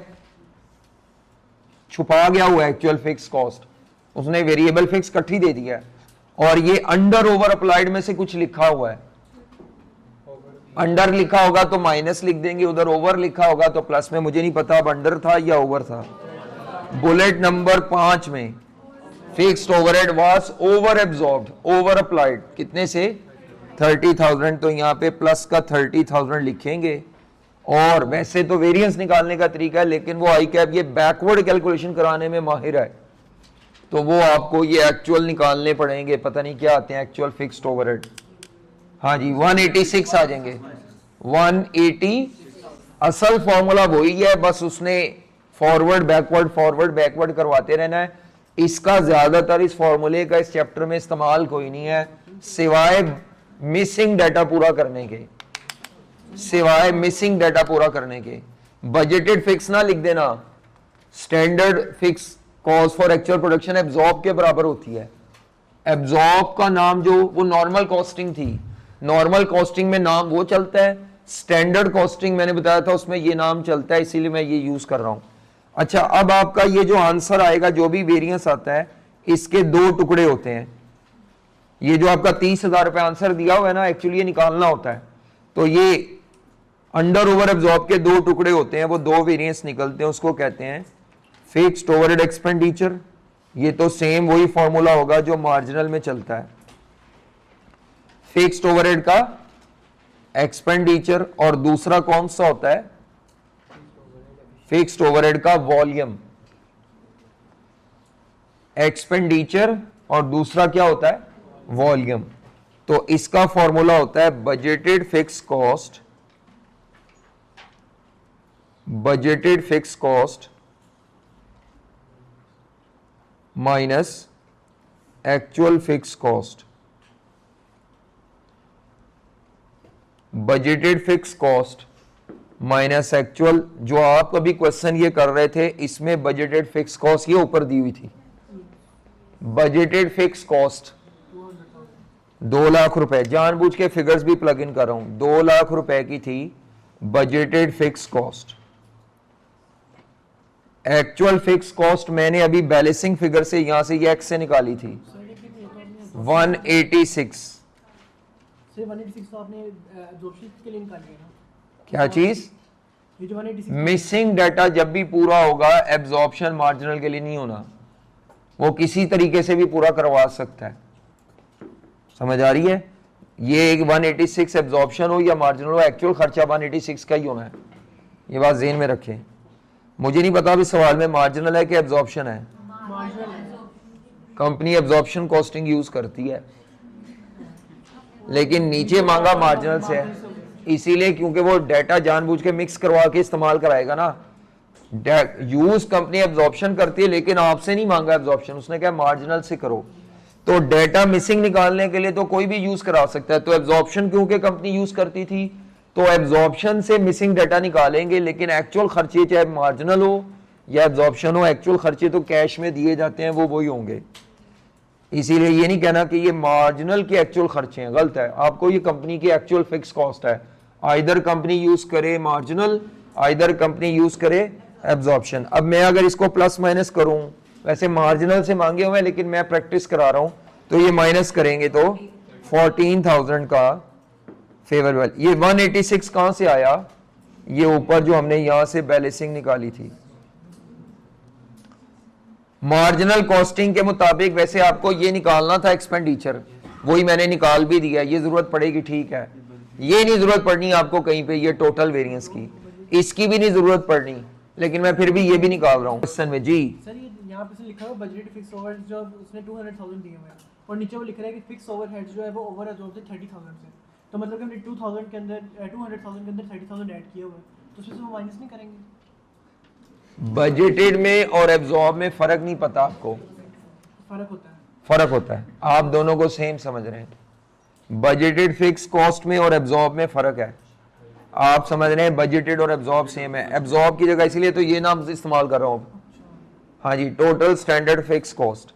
हुआ एक्चुअल फिक्स कॉस्ट, उसने वेरिएबल फिक्स इकट्ठी दे दिया है, और ये अंडर ओवर अप्लाइड में से कुछ लिखा हुआ है। अंडर लिखा होगा तो माइनस लिख देंगे, उधर ओवर लिखा होगा तो प्लस में। मुझे नहीं पता अब अंडर था या ओवर था। बुलेट नंबर 5 में fixed overhead was over absorbed, over applied कितने से 30,000, तो यहां पे प्लस का 30,000 लिखेंगे। और वैसे तो वेरिएंस निकालने का तरीका है, लेकिन वो आई कैप ये बैकवर्ड कैलकुलेशन कराने में माहिर है, तो वो आपको ये एक्चुअल निकालने पड़ेंगे। पता नहीं क्या आते हैं एक्चुअल फिक्स्ड ओवरहेड। हाँ जी 186 आ जाएंगे, 180। असल फॉर्मूला वही है, बस उसने फॉरवर्ड बैकवर्ड करवाते रहना है। इसका ज्यादातर इस फॉर्मूले का इस चैप्टर में इस्तेमाल कोई नहीं है, सिवाय मिसिंग डाटा पूरा करने के, बजटेड फिक्स ना लिख देना। Standard fix cost for actual production absorb के बराबर होती है। एब्जॉर्ब का नाम जो वो नॉर्मल कॉस्टिंग थी, नॉर्मल कॉस्टिंग में नाम वो चलता है, स्टैंडर्ड कॉस्टिंग मैंने बताया था उसमें ये नाम चलता है, इसीलिए मैं ये यूज कर रहा हूं। अच्छा, अब आपका ये जो आंसर आएगा, जो भी वेरिएंस आता है, इसके दो टुकड़े होते हैं। ये जो आपका 30,000 रुपए आंसर दिया हुआ है ना, एक्चुअली ये निकालना होता है, तो ये अंडर ओवर एब्जॉर्ब के दो टुकड़े होते हैं, वो दो वेरिएंस निकलते हैं, उसको कहते हैं फिक्स्ड ओवरहेड एक्सपेंडिचर। ये तो सेम वही फॉर्मूला होगा जो मार्जिनल में चलता है, फिक्स्ड ओवरहेड का एक्सपेंडिचर, और दूसरा कौन सा होता है, फिक्स्ड ओवरहेड का वॉल्यूम। एक्सपेंडिचर और दूसरा क्या होता है, वॉल्यूम। तो इसका फॉर्मूला होता है budgeted fix cost minus actual fix cost. Budgeted fix cost minus actual, जो आप अभी क्वेश्चन ये कर रहे थे, इसमें बजटेड फिक्स कॉस्ट ये ऊपर दी हुई थी। बजटेड फिक्स कॉस्ट 2 लाख रुपए, जानबूझ के फिगर्स भी प्लग इन कर रहा हूं, 2 लाख रुपए की थी budgeted fix cost. Actual fix cost मैंने अभी बैलेंसिंग फिगर से यहां से ये एक्स से निकाली थी 186। से 186 तो आपने एब्जॉर्प्शन के लिए निकाली है ना। क्या चीज, ये जो 186 मिसिंग डाटा जब भी पूरा होगा एब्जॉर्प्शन मार्जिनल के लिए नहीं होना, वो किसी तरीके से भी पूरा करवा सकता है। समझ आ रही है, ये एक 186 एब्जॉर्प्शन हो या मार्जिनल हो, एक्चुअल खर्चा 186 का ही होना है, ये बात ज़हन में रखें। मुझे नहीं पता अभी सवाल में मार्जिनल है कि एब्जॉर्प्शन है। कंपनी एब्जॉर्प्शन कॉस्टिंग यूज करती है, लेकिन नीचे मांगा मार्जिनल से है, इसीलिए क्योंकि वो डाटा जानबूझ के मिक्स करवा के इस्तेमाल कराएगा ना। यूज कंपनी एब्जॉर्प्शन करती है, लेकिन आपसे नहीं मांगा एब्जॉर्प्शन, उसने कहा मार्जिनल से करो। तो डाटा मिसिंग निकालने के लिए तो कोई भी यूज करा सकता है, तो एब्जॉर्प्शन क्योंकि कंपनी यूज करती थी, तो एब्जॉर्प्शन से मिसिंग डाटा निकालेंगे, लेकिन एक्चुअल खर्चे चाहे मार्जिनल हो या एब्जॉर्प्शन हो, एक्चुअल खर्चे तो कैश में दिए जाते हैं, वो वही होंगे। इसीलिए ये नहीं कहना कि ये मार्जिनल के एक्चुअल खर्चे हैं, गलत है। आपको ये कंपनी की एक्चुअल फिक्स कॉस्ट है, आइदर कंपनी यूज करे मार्जिनल, आइदर कंपनी यूज करे एब्जॉर्प्शन। अब मैं अगर इसको प्लस माइनस करूं, वैसे मार्जिनल से मांगे हुए हैं, लेकिन मैं प्रैक्टिस करा रहा हूं, तो ये माइनस करेंगे तो 14,000 का फेवरेबल। ये 186 कहां से आया, ये ऊपर जो हमने यहां से बैलेंसिंग निकाली थी। मार्जिनल कॉस्टिंग के मुताबिक वैसे आपको ये निकालना था एक्सपेंडिचर, वही मैंने निकाल भी दिया, ये जरूरत पड़ेगी, ठीक है। ये नहीं जरूरत पड़नी आपको कहीं पे, ये टोटल वेरिएंस की, इसकी भी नहीं जरूरत पड़नी, लेकिन मैं फिर भी ये भी निकाल रहा हूँ क्वेश्चन में। जी सर, ये यहाँ पे से लिखा हुआ बजट फिक्स ओवरहेड्स जो उसने 200,000 दिए हुए हैं, और नीचे वो लिख रहा है कि फिक्स ओवरहेड्स जो है वो ओवर एब्जॉर्ब थे 30,000 से, तो मतलब कि हमने 200,000 के अंदर 200,000 के अंदर 30,000 ऐड किए हुए हैं, तो उसमें से वो माइनस नहीं करेंगे। बजटेड में और एब्जॉर्ब में फर्क नहीं पता आपको? फर्क होता है। फर्क होता है, आप दोनों को सेम समझ रहे हैं। बजटेड फिक्स कॉस्ट में और एब्जॉर्ब में फर्क है, आप समझ रहे हैं। बजटेड और एब्जॉर्ब सेम है, एब्जॉर्ब की जगह इसलिए तो ये नाम इस्तेमाल कर रहा हूं। हाँ जी, total standard fix cost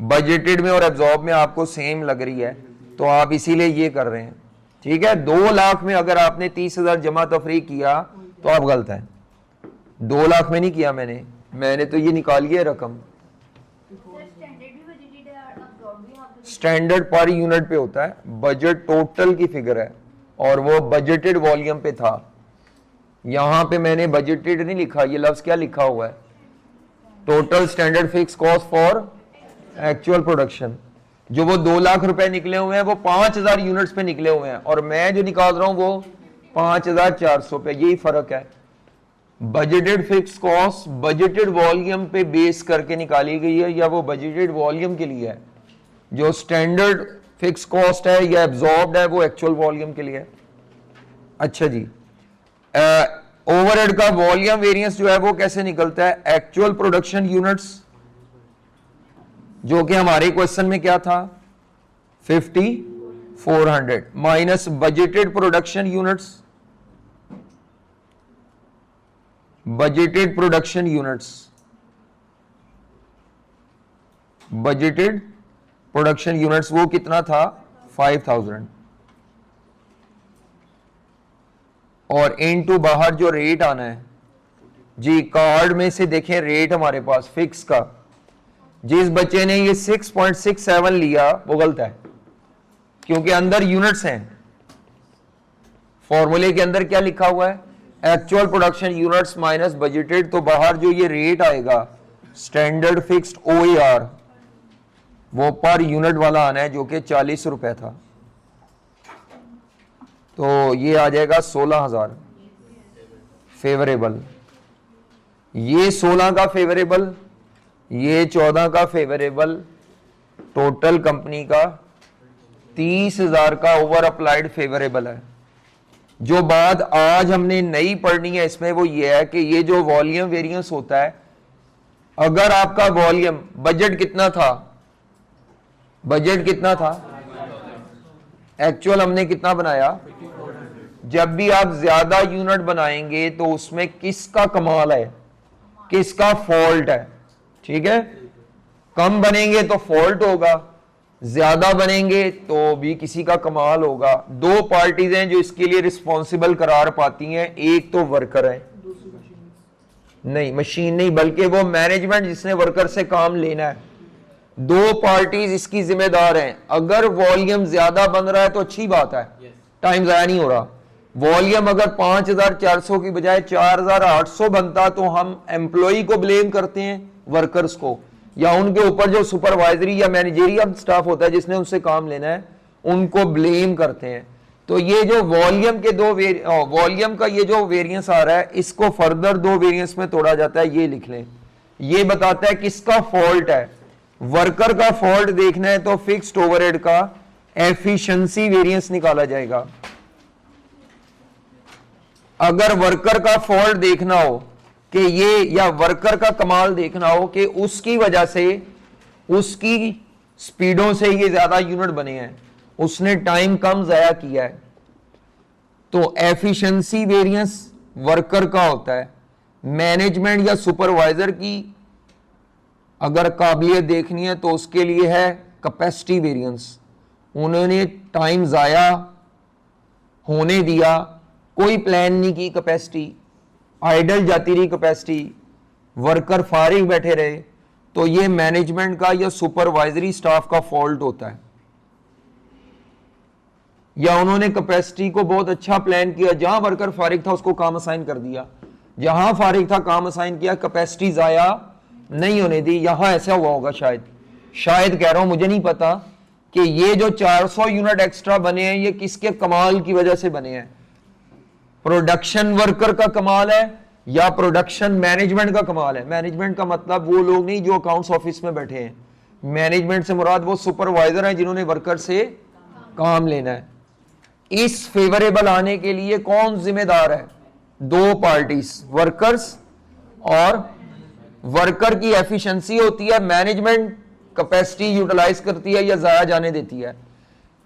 budgeted में और एब्जॉर्ब में आपको सेम लग रही है, तो आप इसीलिए ये कर रहे हैं। ठीक है, 2 लाख में अगर आपने 30,000 जमा तफरीक किया तो आप गलत है। 2 लाख में नहीं किया मैंने तो ये निकाली है रकम। स्टैंडर्ड पर यूनिट पे होता है, बजट टोटल की फिगर है और वो बजटेड वॉल्यूम पे था। यहां पे मैंने बजटेड नहीं लिखा, ये लफ्ज क्या लिखा हुआ है? Total standard fix cost for actual production. जो वो 2 लाख रुपए निकले हुए हैं वो 5,000 यूनिट्स पे निकले हुए हैं और मैं जो निकाल रहा हूं वो 5,400 पे। यही फर्क है। Budgeted fix cost budgeted volume पे बेस करके निकाली गई है या वो बजटेड वॉल्यूम के लिए है। जो स्टैंडर्ड फिक्स कॉस्ट है या एब्जॉर्ब्ड है वो एक्चुअल वॉल्यूम के लिए है। अच्छा जी, ओवरहेड का वॉल्यूम वेरिएंस जो है वो कैसे निकलता है? एक्चुअल प्रोडक्शन यूनिट्स, जो कि हमारे क्वेश्चन में क्या था 5400, minus budgeted production units, budgeted production units, budgeted production units वो कितना था 5000, और इनटू बाहर जो रेट आना है जी, कार्ड में से देखें रेट हमारे पास फिक्स का, जिस बच्चे ने ये 6.67 लिया वो गलत है क्योंकि अंदर यूनिट्स हैं। फॉर्मूले के अंदर क्या लिखा हुआ है? Actual production units minus budgeted, तो बाहर जो ये रेट आएगा स्टैंडर्ड फिक्स्ड OER वो पर यूनिट वाला आना है जो कि 40 रुपए था, तो ये आ जाएगा 16,000 फेवरेबल, ये 16 का फेवरेबल, ये 14 का फेवरेबल, टोटल कंपनी का 30,000 का ओवर अप्लाइड फेवरेबल है। जो बात आज हमने नई पढ़नी है इसमें वो ये है कि ये जो वॉल्यूम वेरिएंस होता है, अगर आपका वॉल्यूम बजट कितना था, बजट कितना था, एक्चुअल हमने कितना बनाया, जब भी आप ज्यादा यूनिट बनाएंगे तो उसमें किसका कमाल है, किसका फॉल्ट है। ठीक है, कम बनेंगे तो फॉल्ट होगा, ज्यादा बनेंगे तो भी किसी का कमाल होगा। 2 पार्टीज हैं जो इसके लिए रिस्पॉन्सिबल करार पाती हैं, एक तो वर्कर है, नहीं मशीन नहीं बल्कि वो मैनेजमेंट जिसने वर्कर से काम लेना है। 2 पार्टीज इसकी जिम्मेदार हैं। अगर वॉल्यूम ज्यादा बन रहा है तो अच्छी बात है, टाइम जाया नहीं हो रहा। वॉल्यूम अगर 5,400 की बजाय 4,800 बनता तो हम एम्प्लॉय को ब्लेम करते हैं, वर्कर्स को, या उनके ऊपर जो सुपरवाइजरी या मैनेजरियल स्टाफ होता है जिसने उनसे काम लेना है उनको ब्लेम करते हैं। तो ये जो वॉल्यूम के वॉल्यूम का ये जो वेरिएंस आ रहा है इसको फर्दर 2 वेरिएंस में तोड़ा जाता है। ये लिख लें, ये बताता है किसका फॉल्ट है। वर्कर का फॉल्ट देखना है तो फिक्स्ड ओवरहेड का एफिशिएंसी वेरिएंस निकाला जाएगा। अगर वर्कर का फॉल्ट देखना हो कि ये, या वर्कर का कमाल देखना हो कि उसकी वजह से उसकी स्पीडों से ये ज्यादा यूनिट बने हैं, उसने टाइम कम जाया किया है, तो एफिशिएंसी वेरिएंस वर्कर का होता है। मैनेजमेंट या सुपरवाइजर की अगर काबिलियत देखनी है तो उसके लिए है कैपेसिटी वेरिएंस। उन्होंने टाइम जाया होने दिया, कोई प्लान नहीं की कैपेसिटी, आइडल जाती रही कैपेसिटी, वर्कर फारिग बैठे रहे, तो ये मैनेजमेंट का या सुपरवाइजरी स्टाफ का फॉल्ट होता है। या उन्होंने कैपेसिटी को बहुत अच्छा प्लान किया, जहां वर्कर फारिग था उसको काम असाइन कर दिया, जहां फारिग था काम असाइन किया, कैपेसिटी जाया नहीं होने दी। यहां ऐसा हुआ होगा शायद कह रहा हूं, मुझे नहीं पता कि ये जो 400 यूनिट एक्स्ट्रा बने हैं ये किसके कमाल की वजह से बने हैं। प्रोडक्शन वर्कर का कमाल है या प्रोडक्शन मैनेजमेंट का कमाल है। मैनेजमेंट का मतलब वो लोग नहीं जो अकाउंट्स ऑफिस में बैठे हैं, मैनेजमेंट से मुराद वो सुपरवाइजर हैं जिन्होंने वर्कर से काम लेना है। इस फेवरेबल आने के लिए कौन जिम्मेदार है? 2 पार्टीज, वर्कर्स और वर्कर की एफिशिएंसी होती है, मैनेजमेंट कैपेसिटी यूटिलाइज करती है या जाया जाने देती है।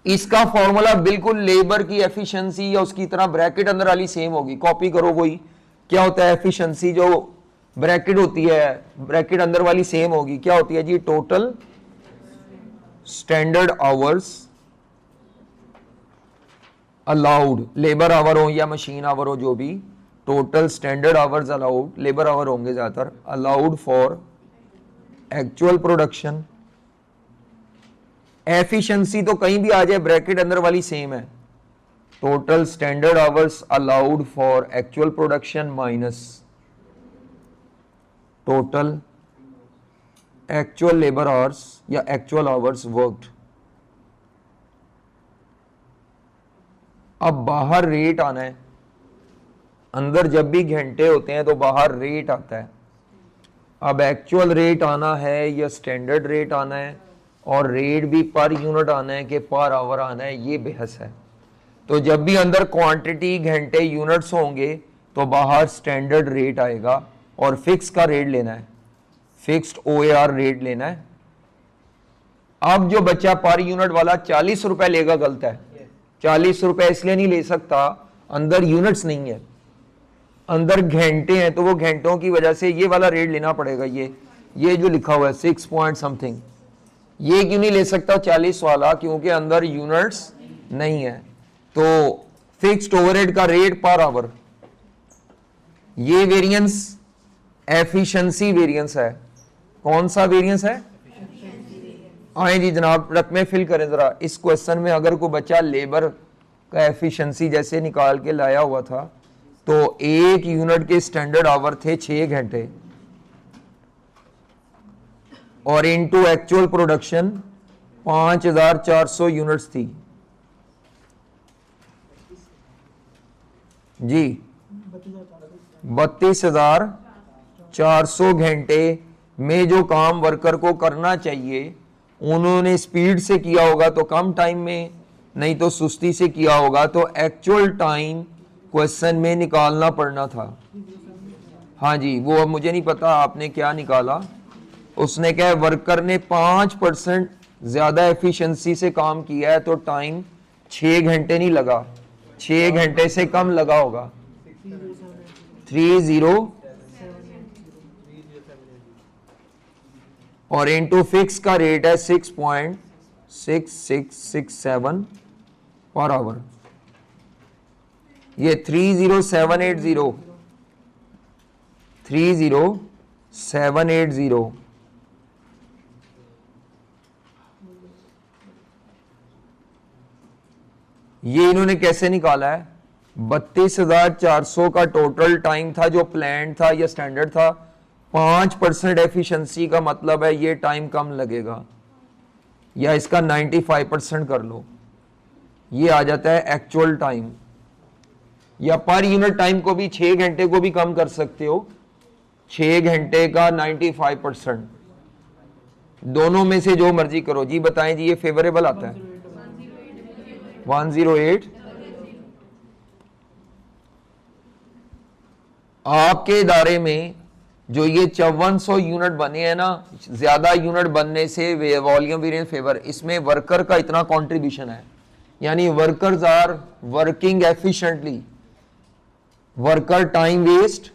इसका फॉर्मूला बिल्कुल लेबर की एफिशिएंसी या उसकी तरह ब्रैकेट अंदर वाली सेम होगी, कॉपी करो वही। क्या होता है एफिशिएंसी, जो ब्रैकेट होती है ब्रैकेट अंदर वाली सेम होगी, क्या होती है जी, total standard hours allowed, labour hour हो या मशीन आवर हो जो भी, total standard hours allowed, labour hour होंगे ज्यादातर, allowed for actual production. Efficiency तो कहीं भी आ जाए ब्रैकेट अंदर वाली सेम है, total standard hours allowed for actual production minus total actual labour hours या एक्चुअल आवर्स वर्कड। अब बाहर रेट आना है, अंदर जब भी घंटे होते हैं तो बाहर रेट आता है। अब एक्चुअल रेट आना है या स्टैंडर्ड रेट आना है, और रेट भी पर यूनिट आना है कि पर आवर आना है, ये बहस है। तो जब भी अंदर क्वांटिटी घंटे यूनिट्स होंगे तो बाहर स्टैंडर्ड रेट आएगा और फिक्स का रेट लेना है, फिक्स्ड OAR रेट लेना है। अब जो बच्चा पर यूनिट वाला 40 रुपए लेगा गलत है। 40 रुपए इसलिए नहीं ले सकता, अंदर यूनिट्स नहीं है, अंदर घंटे हैं, तो वो घंटों की वजह से ये वाला रेट लेना पड़ेगा। ये जो लिखा हुआ है 6 पॉइंट समथिंग, ये क्यों नहीं ले सकता 40 वाला, क्योंकि अंदर यूनिट्स नहीं है। तो फिक्स्ड ओवरहेड का रेट पर आवर, ये वेरिएंस एफिशिएंसी वेरिएंस है। कौन सा वेरिएंस है? आए जी जनाब, रकमें फिल करें जरा। इस क्वेश्चन में अगर कोई बच्चा लेबर का एफिशिएंसी जैसे निकाल के लाया हुआ था, तो एक यूनिट के स्टैंडर्ड आवर थे 6 घंटे, और इनटू एक्चुअल प्रोडक्शन 5400 यूनिट्स थी जी। 32,400 घंटे में जो काम वर्कर को करना चाहिए, उन्होंने स्पीड से किया होगा तो कम टाइम में, नहीं तो सुस्ती से किया होगा तो एक्चुअल टाइम क्वेश्चन में निकालना पड़ना था। हाँ जी, वो अब मुझे नहीं पता आपने क्या निकाला। उसने क्या, वर्कर ने 5% ज्यादा एफिशिएंसी से काम किया है तो टाइम 6 घंटे नहीं लगा, 6 घंटे से कम लगा होगा। 30 और इनटू फिक्स का रेट है 6.6667 पर आवर। ये 30780 ये इन्होंने कैसे निकाला है? 32,400 का टोटल टाइम था जो प्लान था या स्टैंडर्ड था, 5% एफिशिएंसी का मतलब है ये टाइम कम लगेगा, या इसका 95% कर लो, ये आ जाता है एक्चुअल टाइम। या पर यूनिट टाइम को भी 6 घंटे को भी कम कर सकते हो, 6 घंटे का 95%, दोनों में से जो मर्जी करो जी। बताएं जी, ये फेवरेबल आता है 108। आपके इदारे में जो ये 5400 यूनिट बने हैं ना, ज्यादा यूनिट बनने से वॉल्यूम वेरिएंस फेवर, इसमें वर्कर का इतना कंट्रीब्यूशन है, यानी workers are working efficiently, worker time waste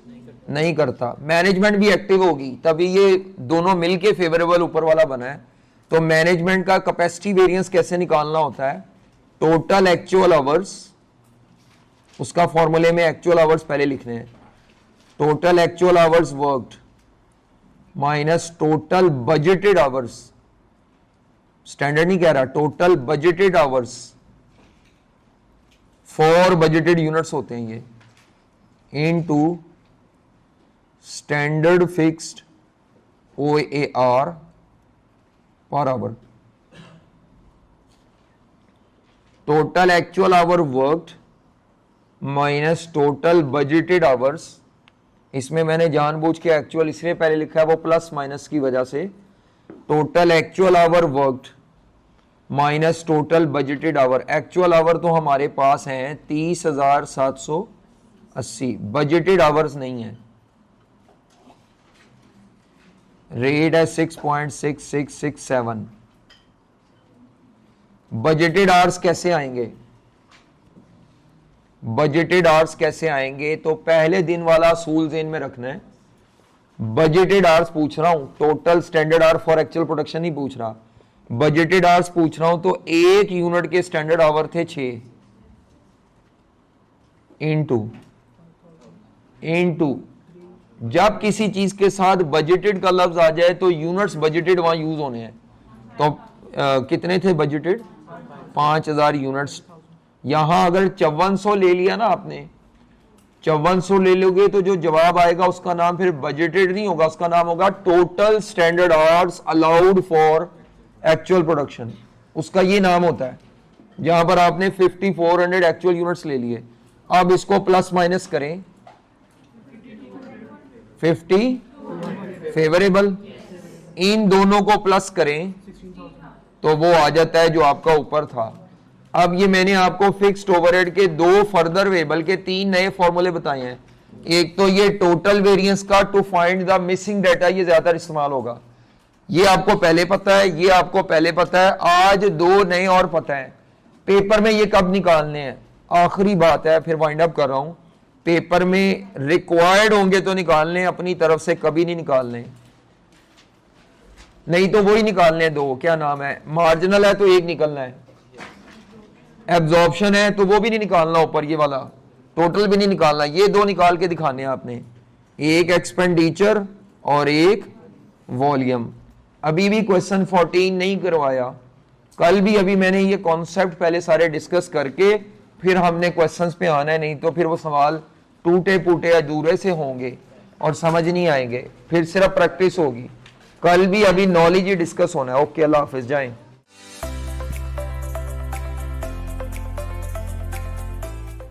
नहीं करता, मैनेजमेंट भी एक्टिव होगी, तभी ये दोनों मिलके फेवरेबल ऊपर वाला बना है। तो मैनेजमेंट का कैपेसिटी वेरिएंस कैसे निकालना होता है? टोटल एक्चुअल आवर्स, उसका फॉर्मूले में एक्चुअल आवर्स पहले लिखने हैं, total actual hours worked minus total budgeted hours, standard नहीं कह रहा, total budgeted hours for budgeted units होते हैं ये, into standard fixed OAR per hour. Total actual hour worked minus total budgeted hours, इसमें मैंने जानबूझ के एक्चुअल इसलिए पहले लिखा है वो प्लस माइनस की वजह से, total actual hour worked minus total budgeted hour. Actual hour तो हमारे पास हैं 30,780, बजटेड आवर्स नहीं है। रेट है 6.6667। बजटेड आवर्स कैसे आएंगे? बजटेड आवर्स कैसे आएंगे? तो पहले दिन वाला असूल ज़हन में रखना है। बजटेड आवर्स पूछ रहा हूं, total standard hour for actual production नहीं पूछ रहा, बजटेड आवर्स पूछ रहा हूं। तो एक यूनिट के स्टैंडर्ड आवर थे 6 इनटू जब किसी चीज के साथ बजटेड का लफ्ज आ जाए तो यूनिट्स बजटेड वहां यूज होने हैं। तो कितने थे बजटेड? 5000 यूनिट्स। यहां अगर 5400 ले लिया ना आपने, 5400 ले लोगे तो जो जवाब आएगा उसका नाम फिर बजटेड नहीं होगा, उसका नाम होगा total standard hours allowed for actual production. उसका ये नाम होता है। जहां पर आपने 5400 एक्चुअल यूनिट्स ले लिए, अब इसको प्लस माइनस करें, 50 फेवरेबल, इन दोनों को प्लस करें तो वो आ जाता है जो आपका ऊपर था। अब ये मैंने आपको फिक्स्ड ओवरहेड के 2 फर्दर वे बल्कि 3 नए फॉर्मूले बताए हैं। एक तो ये टोटल वेरिएंस का to find the missing data, ये ज्यादा इस्तेमाल होगा। ये आपको पहले पता है, ये आपको पहले पता है, आज 2 नए और पता है। पेपर में ये कब निकालने हैं? आखिरी बात है, फिर वाइंड अप कर रहा हूं। पेपर में रिक्वायर्ड होंगे तो निकालने, अपनी तरफ से कभी नहीं निकालने, नहीं तो वही निकालने। 2 क्या नाम है, मार्जिनल है तो 1 निकलना है, एब्जॉर्प्शन है तो वो भी नहीं निकालना, ऊपर ये वाला टोटल भी नहीं निकालना। ये 2 निकाल के दिखाने हैं आपने, एक एक्सपेंडिचर और एक वॉल्यूम। अभी भी क्वेश्चन 14 नहीं करवाया, कल भी अभी मैंने ये कॉन्सेप्ट पहले सारे डिस्कस करके फिर हमने क्वेश्चंस पे आना है, नहीं तो फिर वो सवाल टूटे फूटे अधूरे से होंगे और समझ नहीं आएंगे, फिर सिर्फ प्रैक्टिस होगी। कल भी अभी नॉलेज ही डिस्कस होना है। ओके, अल्लाह हाफिज, जाएं।